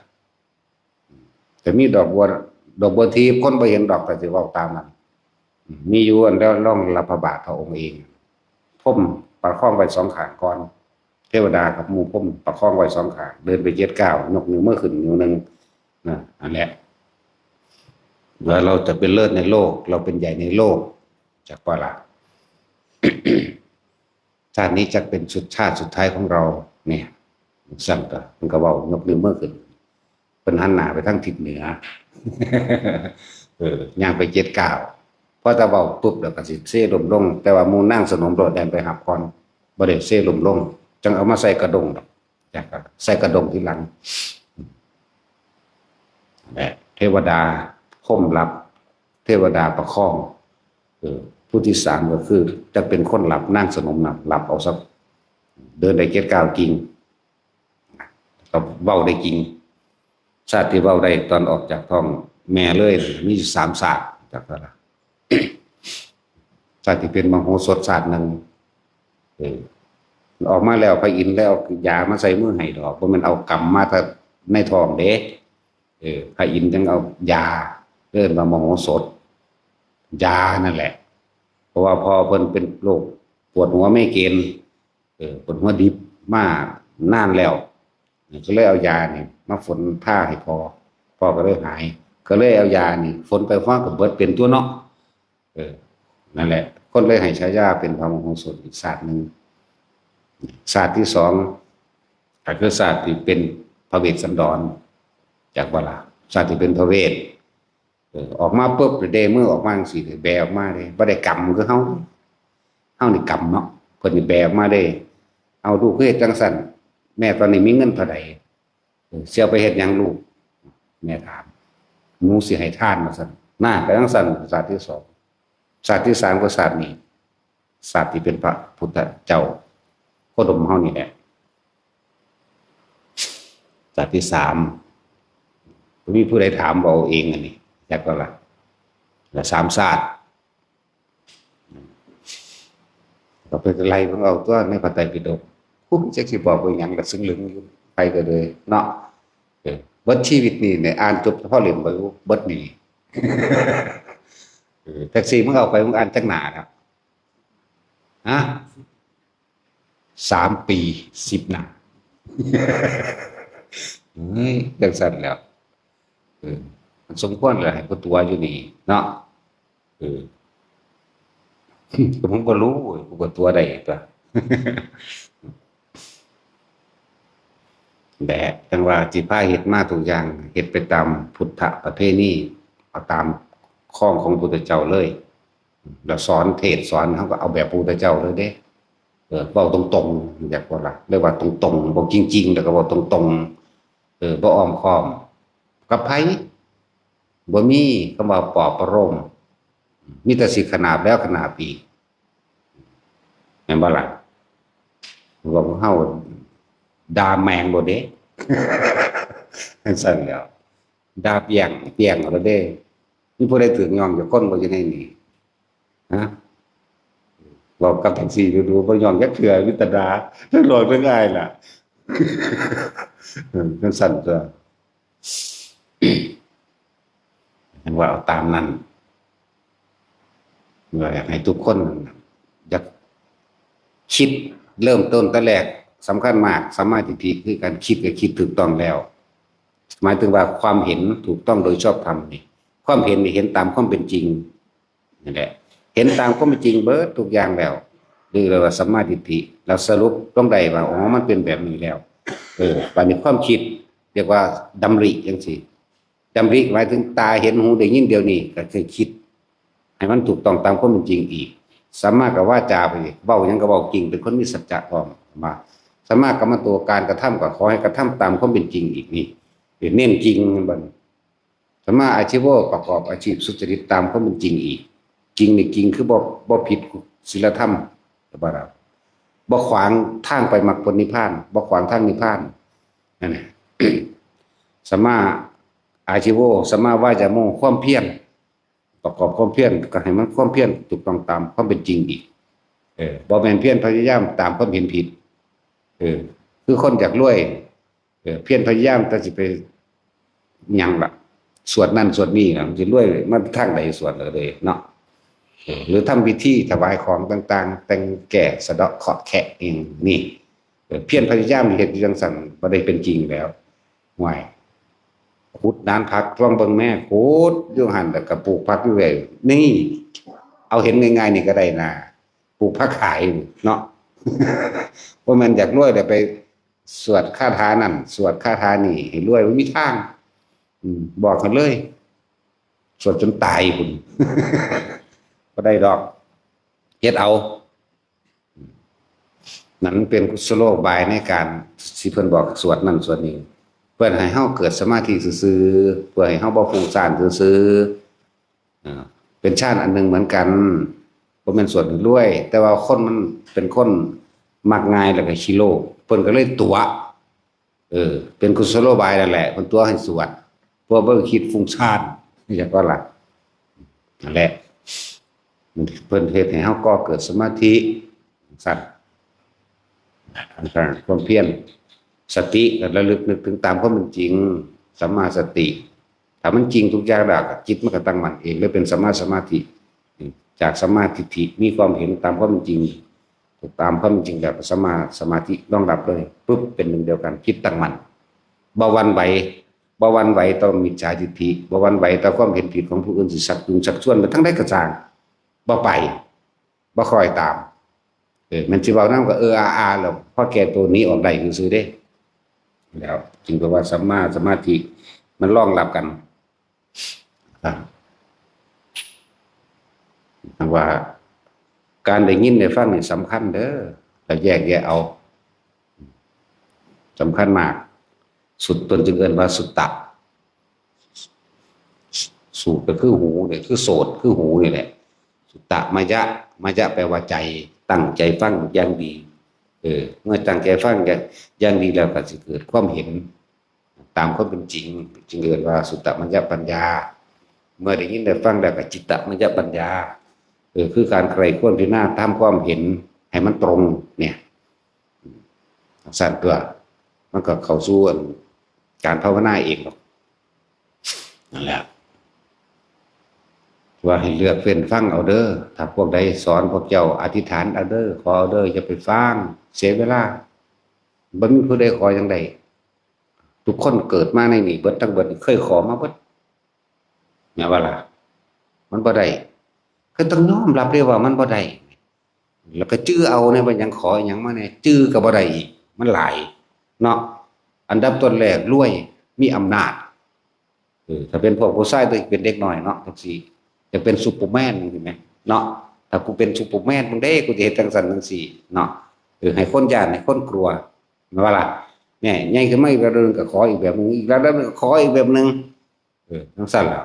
แต่มีดอกบัวทิพย์คนบ่เห็นดอกก็สิเว้าตามนั้นมีอยู่อันแล้วร่องรับพระบาทพระองค์เองพ่มประคองไว้2ข้างก่อนเทวดากับหมู่พ่มประคองไว้2ข้างเดินไป7 9ยกนิ้วมือขึ้นนิ้วนึงนะอันแหละว่าเราจะเป็นเลิศในโลกเราเป็นใหญ่ในโลกจากว่าล่ะ ชาตินี้จะเป็นชุดชาติสุดท้ายของเราเนี่ยสั่งก็มันก็เว้ายกนิ้วมือขึ้นเป็นหันหน้าไปทางทิศเหนือย่างไป7 ก้าวพอตะเว้าปุ๊บแล้วก็สิเซ่ลมลงแต่ว่าหมู่นั่งสนมโดดแดนไปหับก่อนบ่ได้เซ่ลมลงจังเอามาใส่กระดงดอกจักใส่กระดงทีหลังและเทวดาพ้มรับเทวดาประคองผู้ที่สามก็คือจะเป็นคนหลับนั่งสนมหลับเอาสักเดินได้7 ก้าวจริงก็เว้าได้จริงชาติที่เว้าได้ตอนออกจากท้องแม่เลยมี3 ศาสตร์จากนั้นล่ะชาติที่เป็นมโหสถศาสตร์นึงออกมาแล้วพระอินทร์แล้วยามาใส่มือให้ดอกเพราะมันเอากรรมมาถ้าในท้องเด้พระอินทร์จึงเอายาเอิ้นว่ามโหสถยานั่นแหละเพราะว่าพอเพิ่นเป็นโรคปวดหัวไม่เกณฑ์ปวดหัวดิบมากนานแล้วก็เลยเอายานี่มาฝนผ้าให้พอก็เลยหายก็เลยเอายานี่ฝนไปฟ้ากับเบิดเป็นตัวเนาะนั่นแหละคนเลยให้ฉายาเป็นพระมโหสถอีกศาสตร์นึงศาสตร์ที่2ก็คือศาสตร์ที่เป็นพระเวสสันดรจากวลาศาสตร์ที่เป็นพระเวทออกมาปุ๊บเดมือออกมาสิแบออกมาเลยบ่ได้กรรมคือเฮานี่กรรมเนาะเพิ่นนี่แบออกมาได้เอาลูกเฮ็ดจังซั่นแม่ตอนนี้มีเงินเท่าใดเสียไปเฮ็ดหยังลูกแม่ถามหนูสิให้ทานว่าซั่นน่าก็จังซั่นศาสตร์ที่2ศาสตร์ที่3ก็ศาสตร์นี้ศาสตร์ที่เป็นพระพุทธเจ้าโคดมเฮานี่แหละศาสตร์ที่3มีผู้ใดถามเว้าเองอันนี้จักว่าล่ะแล้ว3 ศาสตร์ก็เป็นไรของเอาตัวในพระไตรปิฎกผู้จักสิบอกว่าหยังก็ซึ้งลึงอยู่ไปก็เลยเนาะเบิดชีวิตนี่เนี่ยอ่านจบเฉพาะเล่มบ่รู้เบิดนี่แท็กซี่มึงเอาไปมึงอ่านจักหน้าครับฮะ3 ปี10 หน้าเฮ้ยจังซั่นแล้วมันสมควรเลยให้กูตัวอยู่นี่เนาะผมก็รู้กูก็ตัวได้ตัว แต่จังว่าจิพาเฮ็ดมาทุกอย่างเฮ็ดไปตามพุทธประเพณีเอาตามข้องของพุทธเจ้าเลยแล้วสอนเทศสอนเขาก็เอาแบบพุทธเจ้าเลยเด้เว้าตรงๆอยากว่าล่ะเรียกว่าตรงๆบอกจริงๆแล้วก็เว้าตรงๆบ่อ้อมค้อมกับไผบ่มีคำว่าปอบประโลมมีแต่สิขนาบแล้วขนาบอีกแม่นบ่ล่ะว่าเฮาด่าแมงบ่เด้ซั่นแล้วด่าเปียงเอาแล้วเด้มีผู้ใดถึงยอมอยู่คนบ่อยู่ในนี้ฮะบอกกับแท็กซี่ดูบ่ยอมจักเทื่อมีแต่ด่าทั้งลอยทั้งง่ายล่ะซั่นก็อันว่าเอาตามนั้นอยากให้ทุกคนอยากคิดเริ่มต้นแต่แรกสำคัญมากสัมมาทิฏฐิคือการคิดก็คิดถูกต้องแล้วหมายถึงว่าความเห็นถูกต้องโดยชอบธรรมนี่ความเห็นนี่เห็นตามความเป็นจริงนี่แหละเห็นตามความเป็นจริงเบิดทุกอย่างแล้วหรือเรียกว่าสัมมาทิฏฐิเราสรุปต้องได้ว่าอ๋อมันเป็นแบบนี้แล้วบัดนี้ความคิดเรียกว่าดำริจังซี่ดำริหมายถึงตาเห็นหูได้ยินเดียวนี้ก็คือคิดให้มันถูกต้องตามความเป็นจริงอีกสัมมากับวาจาไปเว้าหยังก็เว้าจริงเป็นคนมีสัจจะพร้อมมาสัมมากัมมันตัวการกระทำก็ขอให้กระทำตามความเป็นจริงอีกนี่เน้นจริงบัดสัมมาอาชีวะประกอบอาชีพสุจริตตามความเป็นจริงอีกจริงนี่จริงคือบ่ผิดศีลธรรมบ่ล่ะบ่ขวางทางไปมรรคผลนิพพานบ่ขวางทางนิพพานนั่นแหละสัมมาอาชีวะสัมมาวาจาโมความเพียรประกอบความเพียรก็ให้มันความเพียรถูกต้องตามความเป็นจริงอีกบ่แม่นเพียรพยายามตามความเห็นผิดคือคนอยากรวยเพียรพยายามแต่สิไปหยังล่ะสวดนั่นสวดนี่น่ะมันสิรวยมันทางใดสวดเลยเนาะหรือทำพิธีถวายของต่างๆแต่งแก่สะเดาะเคราะห์แคะเองนี่เพียรพยายามเฮ็ดจังซั่นบ่ได้เป็นจริงแล้วห่วยขุดนานพักลองเบิ่งแม่ขุดอยู่หั่นแล้วก็ปลูกผักอยู่เรื่อยนี่เอาเห็นง่ายๆนี่ก็ได้นะ ปลูกผักขายเนาะ ว่ามันอยากรวยแต่ไปสวดคาถานั่นสวดคาถานี่ให้รวยไม่มีทางบอกกันเลยสวดจนตายคุณ ก็ได้ดอกเฮ็ดเอานั้นเป็นกุศโลบายในการสิเพิ่นบอกสวดนั่นสวดนี้เพื่อให้เฮาเกิดสมาธิซื่อๆเพื่อให้เฮาบ่ฟุ้งซ่านซื่อๆเป็นชาติอันหนึงเหมือนกันบ่แม่นสวดรวยแต่ว่าคนมันเป็นคนมักง่ายแล้วก็ขี้โลภเพิ่นก็เลยตัวเป็นกุศโลบายนั่นแหละเพิ่นตัวให้สวดเพื่อบ่คิดฟุ้งซ่านนี่จักว่าล่ะนั่นแหละเพิ่นเฮ็ดให้เฮาก่อเกิดสมาธิสัตว์ความเพียรสติก็ระลึกนึกถึงตามความเป็นจริงสัมมาสติถ้ามันจริงทุกอย่างแล้วจิตมันก็ตั้งมั่นเองเลยเป็นสัมมาสมาธิจากสัมมาทิฏฐิมีความเห็นตามความเป็นจริงตามความเป็นจริงแบบสัมมาสมาธิต้องรับเลยปุ๊บเป็นหนึ่งเดียวกันจิตตั้งมั่นบ่หวั่นไหวบ่หวั่นไหวต่อมิจฉาทิฏฐิบ่หวั่นไหวต่อความเห็นผิดของผู้อื่นสิสักจุงสักชวนไปทั้งได้กระจางบ่ไปบ่คอยตามมันสิเว้านำก็อาแล้วพอแก่ตัวนี้ออกได้ซื่อๆเด้แล้วจึงก็ว่าสัมมาสมาธิมันรองรับกันครับว่าการได้ยินได้ฟังนี่สำคัญเด้อแต่แยกแยะเอาสำคัญมากสุดตนจึงเอิ้นว่าสุตตะสูตรก็คือหูเนี่ยคือโสตคือหูนี่แหละสุตตะมายะแปลว่าใจตั้งใจฟังอย่างดีเมื่อตั้งใจฟังอย่างดีแล้วก็จะเกิดความเห็นตามความเป็นจริงจึงเรียกว่าสุตตมัญญปัญญาเมื่อได้ยินได้ฟังแล้วก็จิตตมัญญปัญญาคือการใคร่ครวญพิจารณาตามความเห็นให้มันตรงเนี่ยสั่นตัวมันก็เข้าสู่การภาวนาเองหรอกนั่นแหละว่าให้เลือกเฟ้นฟังเอาเด้อถ้าพวกใดสอนพวกเจ้าอธิษฐานเอาเด้อขอเอาเด้ออย่าไปฟังเสียเวลาบ่มีผู้ใดขออย่างใดทุกคนเกิดมาในนี่เบิดทั้งเบิดเคยขอมาเบิดแม่ว่าล่ะมันบ่ได้ก็ต้องยอมรับเลยว่ามันบ่ได้แล้วก็จื้อเอาเนี่ยว่ายังขอหยังมาเนี่ยจื้อก็บ่ได้อีกมันหลายเนาะอันดับต้นแรกรวยมีอำนาจถ้าเป็นพวกผู้ชายตัวเป็นเด็กน้อยเนาะจังซี่จะเป็นซุปเปอร์แมนเห็นไหมเนาะถ้ากูเป็นซุปเปอร์แมนมึงได้กูจะเฮ็ดจังซั่นจังซี่เนาะให้คนย้านให้คนกลัวแม่ว่าล่ะแม่ใหญ่ขึ้นมาอีกระดับนึงก็ขออีกแบบนึงอีกระดับนึงก็ขออีกแบบนึงจังซั่นล่ะ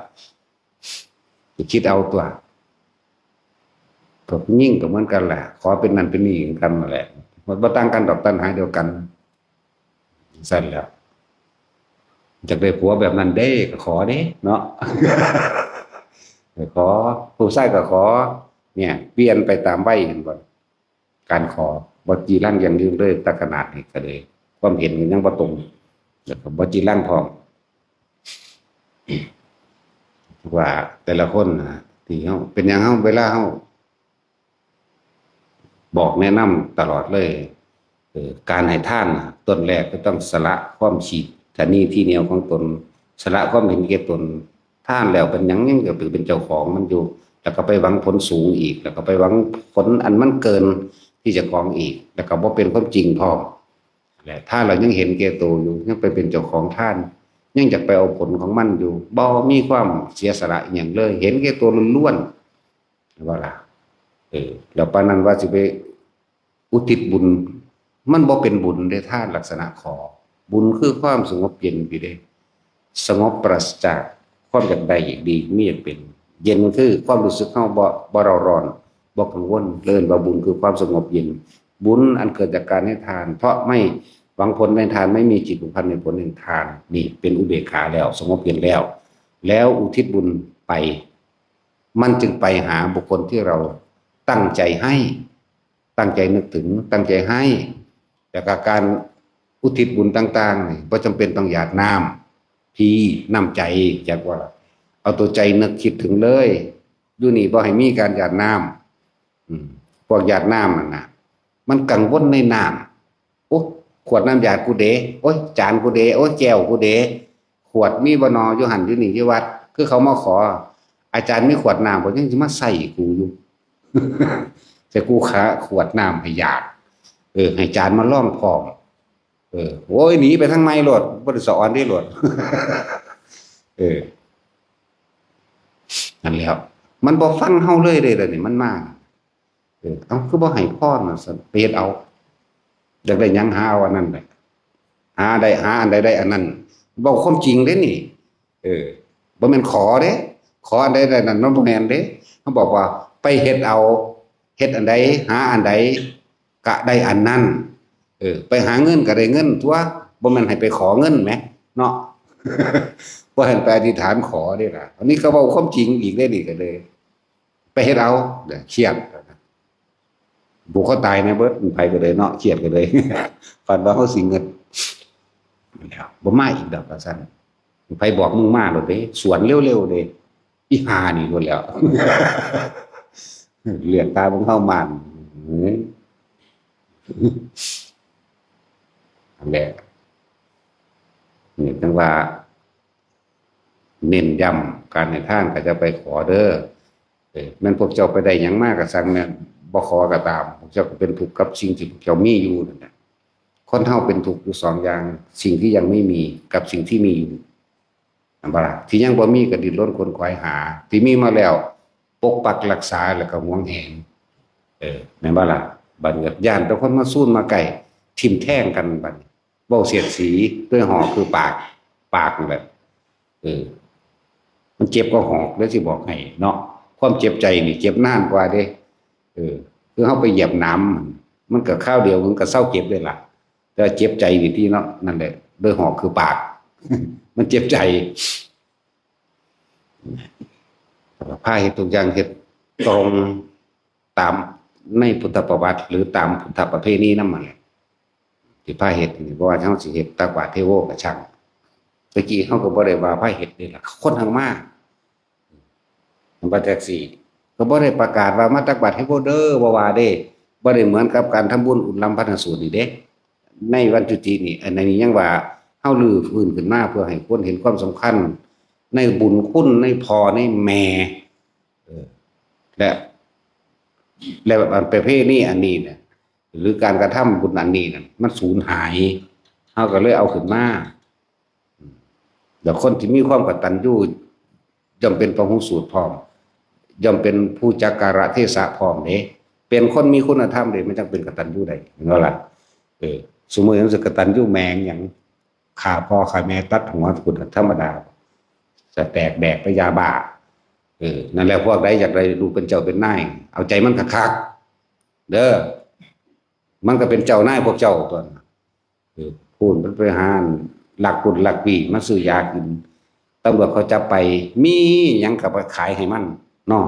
คิดเอาตัวพวกยิ่งก็เหมือนกันแหละขอเป็นนั่นเป็นนี่กันนั่นแหละมันบ่ต่างกันดอกตัณหาเดียวกันซั่นแล้วจะได้ผัวแบบนั้นได้ก็ขอเด้เนาะ ขอผู้ชายก็ขอเนี่ยเปลี่ยนไปตามใบเห็นบ่การขอบ่จีรังอย่างยืนเลยตะขนาดนี้ก็เลยความเห็นกันยังบ่ตรงแล้วก็บ่จีรังพร้อมว่าแต่ละคนที่เฮาเป็นอย่างเฮาเวลาเฮาบอกแนะนำตลอดเลยการให้ทานต้นแรกก็ต้องสละความฉีดทะนี่ที่เหนียวของตนสละความเห็นแก่ตนท่านแล้วเป็นหยังก็เป็นเจ้าของมันอยู่แล้วก็ไปหวังผลสูงอีกแล้วก็ไปหวังผลอันมันเกินที่จะของอีกแล้วก็บ่เป็นความจริงพร้อมแหละถ้าเรายังเห็นแก่ตัวอยู่ยังไปเป็นเจ้าของท่านยังจะไปเอาผลของมันอยู่บ่มีความเสียสละอย่างเลยเห็นแก่ตัวล้วนๆว่าล่ะแล้วปานนั้นว่าสิไปอุทิศบุญมันบ่เป็นบุญในท่านลักษณะขอบุญคือความสงบเย็นพี่เด้สงบปราศจากความอยากได้อยากดีมีอยากเป็นเย็นคือความรู้สึกเฮาบ่เร่าร้อนบ่กังวลเลินว่าบุญคือความสงบเย็นบุญอันเกิดจากการให้ทานเพราะไม่หวังผลในทานไม่มีจิตผูกพันในผลแห่งทานนี่เป็นอุเบกขาแล้วสงบเย็นแล้วอุทิศบุญไปมันจึงไปหาบุคคลที่เราตั้งใจให้ตั้งใจนึกถึงตั้งใจให้แต่การอุทิศบุญต่างๆนี่บ่จำเป็นต้องหยาดน้ำพีน้ำใจจากว่าเอาตัวใจนึกคิดถึงเลยอยู่นี่บ่ให้มีการหยาดน้ำพวกหยาดน้ำน่ะมันกังวลในน้ำโอ้ขวดน้ำหยาดกูเดโอ้ยจานกูเดโอ้ยแก้วกูเดขวดมีบ่นออยู่หันอยู่นี่อยู่วัดคือเขามาขออาจารย์มีขวดน้ำบ่ยังสิมาใส่กูอยู่ จะกูขาขวดน้ำให้อยากให้จานมาล่องพร้อมโอ้ยหนีไปทางในโลดบ่ได้สอนได้โลด นั่นแหล้วมันบ่ฟังเฮาเลยเด้อนี่มันมาเอาคือบ่ให้พรน่ะซั่นไปเฮ็ดเอาอยากได้หยังหาเอาอันนั้นแหละหาอันใดได้อันนั้นเว้าความจริงเด้นี่บ่แม่นขอเด้ขออันใดได้นั่นมันบ่แม่นเด้เขาบอกว่าไปเฮ็ดเอาเฮ็ดอันใดหาอันใดก็ได้อันนั้นไปหาเงินก็ได้เงินตัวบ่แม่นให้ไปขอเงินแหมเนาะ บ่ให้ไปอธิษฐานขอเด้ล่ะอันนี้ก็เว้าความจริงอีกได้นี่ก็เลย ไปเฮ็ดเอาเครียดบุกเขาตายในเบิดไผก็เลยเนาะเครียดก็เลย ฝันว่าเขาสิเงินแล้วบ่มาอีกดอกว่าซั่นไผบอกมึงมาโลดเด้สวนเร็วๆเด้อีห่านี่โลดแล้ว เลือดตาบ่เข้ามานอันแหละนี่จังว่าเน้นย้ำการให้ทานก็จะไปขอเด้อแม่นพวกเจ้าไปได้หยังมากก็สั่งแม่นบ่ขอก็ตามพวกเจ้าก็เป็นทุกข์กับสิ่งที่พวกเจ้ามีอยู่นั่นแหละคนเฮาเป็นทุกข์อยู่2อย่างสิ่งที่ยังไม่มีกับสิ่งที่มีอยู่อันบ่ล่ะที่ยังบ่มีก็ดิ้นรนขวนขวายหาที่มีมาแล้วปกปักรักษาแล้วก็หวงแหนแม่นบ่ล่ะบัดนี้ย่านแต่คนมาสู้มาไก่ทิ่มแท่งกันบัดนี้เว้าเสียดสีด้วยหอกคือปากนั่นแหละมันเจ็บก็หอกแล้วสิบอกให้เนาะความเจ็บใจนี่เจ็บนานกว่าเด้คือเฮาไปเหยียบน้ำมันก็ข้าวเดียวมันก็เศร้าเจ็บเลยล่ะแต่เจ็บใจนี่ที่เนาะนั่นแหละด้วยหอกคือปาก มันเจ็บใจพาเฮ็ดทุกอย่างเฮ็ดตรงตามในพุทธประวัติหรือตามพุทธประเพณีนำมันแหละที่พาเฮ็ดนี่บ่ว่าเฮาสิเฮ็ดตักบาตรเทโวก็ช่างตะกี้เฮาก็บ่ได้ว่าพาเฮ็ดนี่ล่ะคนทางมาบ่แท็กซี่ก็บ่ได้ประกาศว่ามาตักบาตรเทโวเด้อบ่ว่าเด้บ่ได้เหมือนกับการทำบุญอุ่นลำพันสูตรนี่เด้ในวันจุตินี่อันนี้ยังว่าเฮาลื้อฟื้นขึ้นมาเพื่อให้คนเห็นความสำคัญในบุญคุณในพ่อในแม่และอันประเภทนี้อันนี้เนี่ยหรือการกระทำบุญอันนี้น่ะมันสูญหายเฮาก็เลยเอาขึ้นมาแล้วคนที่มีความกตัญญูย่อมเป็นพหูสูตรพร้อมย่อมเป็นผู้จักการะเทศะพร้อมเด้เป็นคนมีคุณธรรมเด้มันจังเป็นกตัญญูได้เนาะล่ะสมมุติมันสิกตัญญูแมงหยังฆ่าพ่อฆ่าแม่ตัดหัวคุณธรรมดาจะแตกแดกไปยาบ้านั่นแหละพวกใดอยากได้ลูกเป็นเจ้าเป็นนายเอาใจมันคักๆเด้อมันก็เป็นเจ้านายพวกเจ้าตัวพูดมันไปหาหลักกุญหลักปีมาซื้อยากินตำรวจเขาจะไปมีหยังกับขายให้มันเนาะ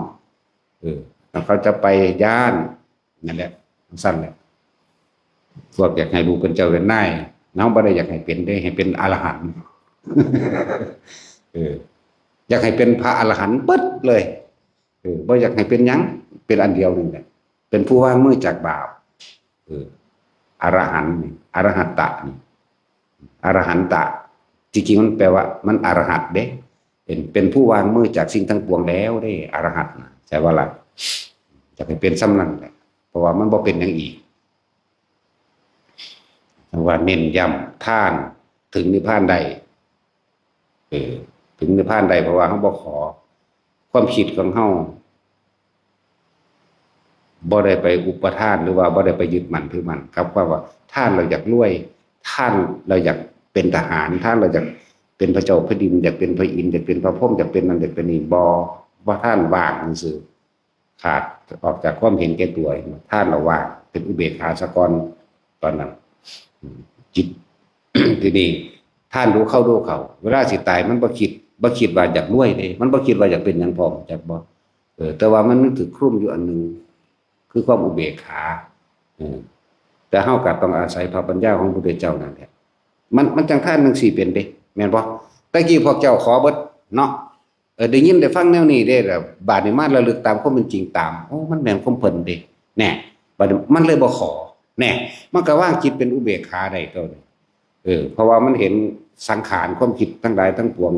แล้วเขาจะไปย่านนั่นแหละสั้นแหละพวกอยากให้ลูกเป็นเจ้าเป็นนายน้องบ่ได้อยากให้เป็นได้ให้เป็นอรหันต์อยากให้เป็นพระอรหันต์ปึ๊ดเลยบ่อยากให้เป็นหยังเป็นอันเดียวนึงแหละเป็นผู้วางมือจากบาปอรหันต์อรหัตตะอรหันตะจริงๆมันแปลว่ามันอรหัตเด้เป็นผู้วางมือจากสิ่งทั้งปวงแล้วได้อรหัตใช่ว่าล่ะอยากให้เป็นซ้ำนั่นแหละเพราะว่ามันบ่เป็นอย่างอีกว่าเน้นย้ำท่านถึงนิพพานใดถึงนิพพานใดเพราะว่าเขาบ่ขอความคิดของเขาบ่ได้ไปอุปทานหรือว่าบ่ได้ไปยึดมั่นถือมั่นครับว่าท่านเราอยากรวยท่านเราอยากเป็นทหารท่านเราอยากเป็นพระเจ้าแผ่นดินอยากเป็นพระอินทร์อยากเป็นพระพรหมอยากเป็นนั่นอยากเป็นนี่บ่ว่าท่านว่างซื่อขาดออกจากความเห็นแก่ตัวท่านเราว่างเป็นอุเบกขาสะกอนตอนนั้นจิต ทีนี้ท่านรู้เข้าดูเขาเวลาสิตายมันบ่คิดว่าอยากรวยเด้มันบ่คิดว่าอยากเป็นหยังพร้อมจักบ่แต่ว่ามันนึกถึงครุ่มอยู่อันนึงคือความอุเบกขาแต่เฮาก็ต้องอาศัยพระปัญญาของพระพุทธเจ้านั่นแหละมันจังท่านจังสี่เป็นเด้แม่นบ่ตะกี้พวกเจ้าขอเบิดเนาะได้ยินได้ฟังแนวนี้เด้แล้วบาดนี้มาระลึกตามความเป็นจริงตามโอ้มันแม่นความเพิ่นเด้แน่บัดนี้มันเลยบ่ขอแน่มันก็ว่างจิตเป็นอุเบกขาได้เท่านั้นเพราะว่ามันเห็นสังขารความคิดทั้งหลายทั้งปวง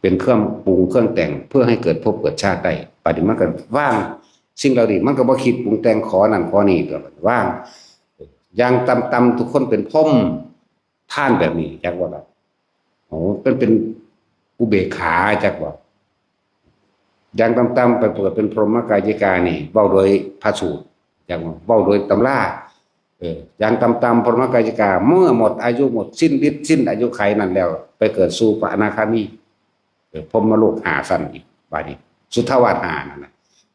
เป็นเครื่องปรุงเครื่องแต่งเพื่อให้เกิดภพเกิดชาติได้ปฏิมากันว่าง สิ่งเหล่านี้มันก็บ่คิดปรุงแต่งขอนั่นขอนี่ก็ว่างอย่างต่ำๆทุกคนเป็นพรหมท่านแบบนี้จักว่าล่ะโอ้เป็นอุเบกขาจักว่าอย่างต่ำๆไปเปิดเป็นพรหมกายิกานี่เว้าโดยพระสูตรจักว่าเว้าโดยตำราอย่างต่ำๆพรหมกายิกาเมื่อหมดอายุหมดสิ้นฤทธิ์สิ้นอายุไขนั้นแล้วไปเกิดสู่พระอนาคามีพรหมโลกหาสั้นอีกบาดนี้สุทธาวาสหานั่นน่ะ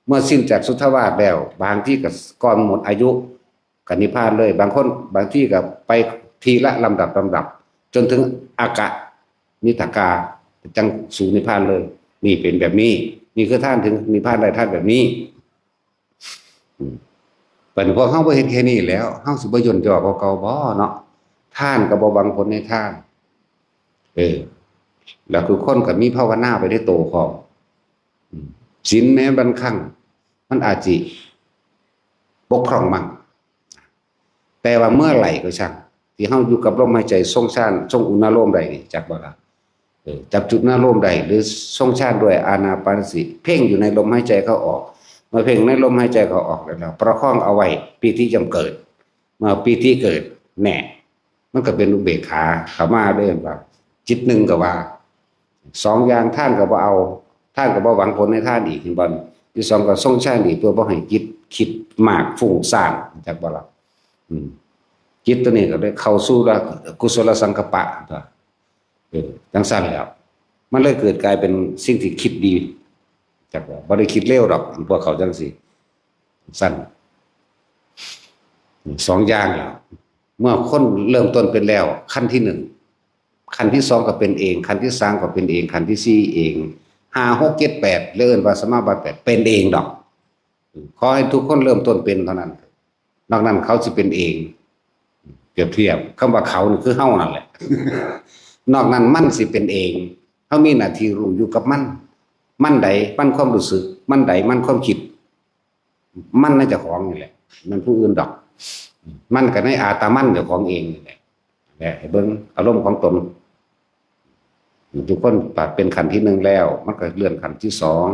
เมื่อสิ้นจากสุทธาวาสแล้วบางที่ก็ก่อนหมดอายุก็นิพพานเลยบางคนบางที่ก็ไปทีละลำดับจนถึงอากะนิทกาจังสู่นิพพานเลยนี่เป็นแบบนี้นี่คือท่านถึงนิพพานได้ท่านแบบนี้เป็นพวกเฮาบ่เฮ็ดแค่นี้แล้วเฮาสิบ่ย่นย่อเก่าๆบ่เนาะท่านก็บ่หวังผลในท่านแล้วคือคนก็มีภาวนาไปได้โตพร้อมศีลแม้บางครั้งมันอาจสิบกพร่องมั่งแต่ว่าเมื่อไหร่ก็ช่างที่เฮาอยู่กับลมหายใจทรงฌานทรงอุณโลมใดนี่จักบ่ล่ะจับจุดหน้าลมใดหรือทรงฌานด้วยอานาปานสติเพ่งอยู่ในลมหายใจเข้าออกเมื่อเพ่งในลมหายใจเข้าออกแล้วประคองเอาไว้ปีติจำเกิดเมื่อปีติเกิดแน่มันก็เป็นอุเบกขาเข้ามาเด้ว่าจิตหนึ่งก็ว่าสองอย่างท่านก็บ่เอาท่านก็บ่หวังผลในท่านอีกขึ้นบ่ที่สองก็ทรงฌานอีกเพื่อบ่ให้จิตคิดมากฟุ้งซ่านจักบ่ล่ะจิตตัวนี้ก็ได้เข้าสู่กุศลสังกัปปะจังสั้นแล้วมันเลยเกิดกลายเป็นสิ่งที่คิดดีจากบ่ได้คิดเร็วหรอกพวกเขาจังสิสั้นสองอย่างแล้วเมื่อคนเริ่มต้นเป็นแล้วขั้นที่หนึ่งขั้นที่สองก็เป็นเองขั้นที่สามก็เป็นเองขั้นที่สี่เองห้าหกเจ็ดแปดเลื่อนว่าสมาบัติแปดเป็นเองดอกขอให้ทุกคนเริ่มต้นเป็นเท่านั้นนอกนั้นเขาจะเป็นเองเปรียบเทียบคำว่าเขานี่คือเฮ้านั่นแหละนอกนั้นมันสิเป็นเองเขามีหน้าที่รู้อยู่กับมันใดมันความรู้สึกมันใดมันความคิดมันน่าจะของนี่แหละมันผู้อื่นดอกมันก็ในอาตามันเจ้าของเองนี่แหละให้เบิ่งอารมณ์ของตนทุกคนเป็นขันธ์ที่หนึ่งแล้วมันก็เลื่อนขันธ์ที่สอง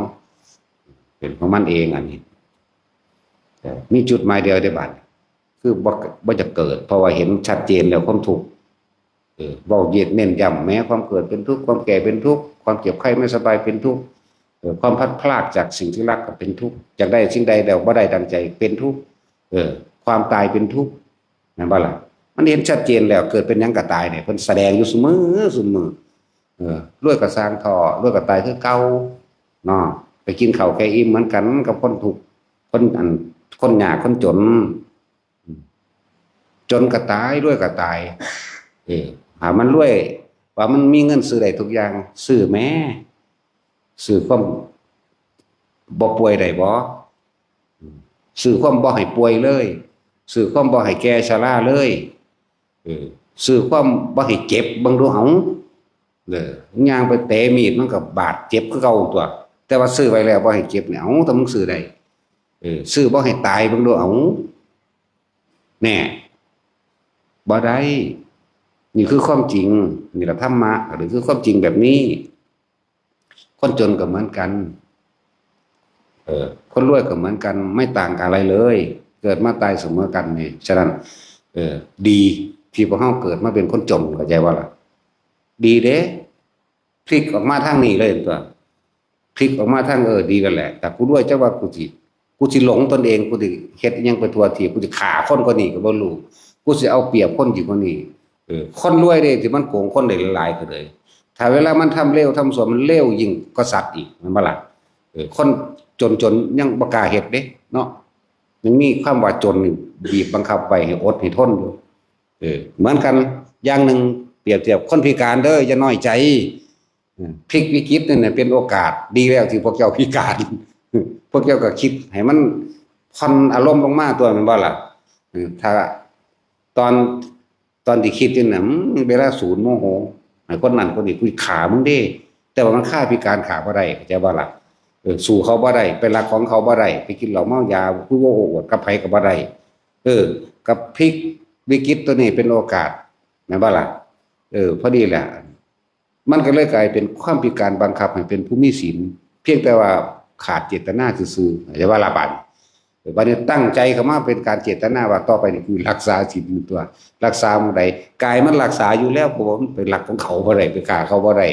เป็นของมันเองอันนี้มีจุดหมายเดียวได้บัดคือบ่จะเกิดเพราะว่าเห็นชัดเจนแล้วความทุกข์เว้าเย็นเน้นย้ำแม้ความเกิดเป็นทุกข์ความแก่เป็นทุกข์ความเจ็บไข้ไม่สบายเป็นทุกข์ความพลัดพรากจากสิ่งที่รักก็เป็นทุกข์จากได้สิ่งใดแล้วบ่ได้ดังใจเป็นทุกข์ความตายเป็นทุกข์นั่นบ่ล่ะมันเห็นชัดเจนแล้วเกิดเป็นหยังก็ตายเนี่ยเพิ่นแสดงอยู่เสมอรวยก็สร้างท่อรวยก็ตายคือเก่าเนาะไปกินข้าวแค่อิ่มเหมือนกันกับคนทุกข์คนยากคนจนก็ตายรวยก็ตายหามันรวยว่ามันมีเงินซื้อได้ทุกอย่างซื้อแม้ซื้อความบ่ป่วยได้บ่ซื้อความบ่ให้ป่วยเลยซื้อความบ่ให้แก่ชราเลยซื้อความบ่ให้เจ็บบังดูเอาย่างไปเตะมีดมันก็บาดเจ็บคือเก่าตัวแต่ว่าซื้อไว้แล้วบ่ให้เจ็บเนี่ยเอาแต่มึงซื้อได้ซื้อบ่ให้ตายบังดูเอาแน่บ่ได้นี่คือความจริงนี่แหละธรรมะหรือคือความจริงแบบนี้คนจนก็เหมือนกันคนรวยก็เหมือนกันไม่ต่างกันอะไรเลยเกิดมาตายเสมอกันนี่ฉะนั้นดีที่พวกเฮาเกิดมาเป็นคนจนเข้าใจว่าล่ะดีเด้พลิกออกมาทางนี้เลยตัวพลิกออกมาทางดีกันแหละแต่กูรวยจังว่ากูสิหลงตนเองกูสิเฮ็ดยังไปทั่วทีกูสิฆ่าคนคนนี้ก็บ่รู้กูสิเอาเปรียบคนอยู่คนนี้คนรวยเด้ที่มันโกงคนได้หลายๆก็เลยถ้าเวลามันทำเลวทำชั่วมันเลวยิ่งก็สัตว์อีกมันบ่ล่ะคนจนยังบ่กล้าเฮ็ดเด้เนาะยังมีความว่าจนบีบบังคับไว้ให้อดให้ทนอยู่เหมือนกันอย่างหนึ่งเปรียบเทียบคนพิการเด้ออย่าน้อยใจพลิกวิกฤตนี่เป็นโอกาสดีแล้วที่พวกเจ้าพิการพวกเจ้าก็คิดให้มันผ่อนอารมณ์ลงมาตัวมันบ่ล่ะถ้าตอนที่คิดนี่น่ะเวลาศูนย์โมโหให้คนนั้นคนนี้กูฆ่ามึงเด้แต่ว่ามันฆ่าพิการฆ่าบ่ได้เข้าใจบ่ล่ะสู้เขาบ่ได้ไปรักของเขาบ่ได้ไปกินเหล้าเมายาผู้โอ้อวดกับไผก็บ่ได้กับพลิกวิกฤตตัวนี้เป็นโอกาสแม่นบ่ล่ะพอดีแหละมันก็เลยกลายเป็นความพิการบังคับให้เป็นผู้มีศีลเพียงแต่ว่าขาดเจตนาซื่อๆอย่าว่าละบาด บัดนี้ตั้งใจเข้ามาเป็นการเจตนาว่าต่อไปนี่คือรักษาศีลตัวรักษาหมู่ใดกายมันรักษาอยู่แล้วเพราะว่ามันเป็นหลักของเขาบ่ได้ไปฆ่าเขาบ่ได้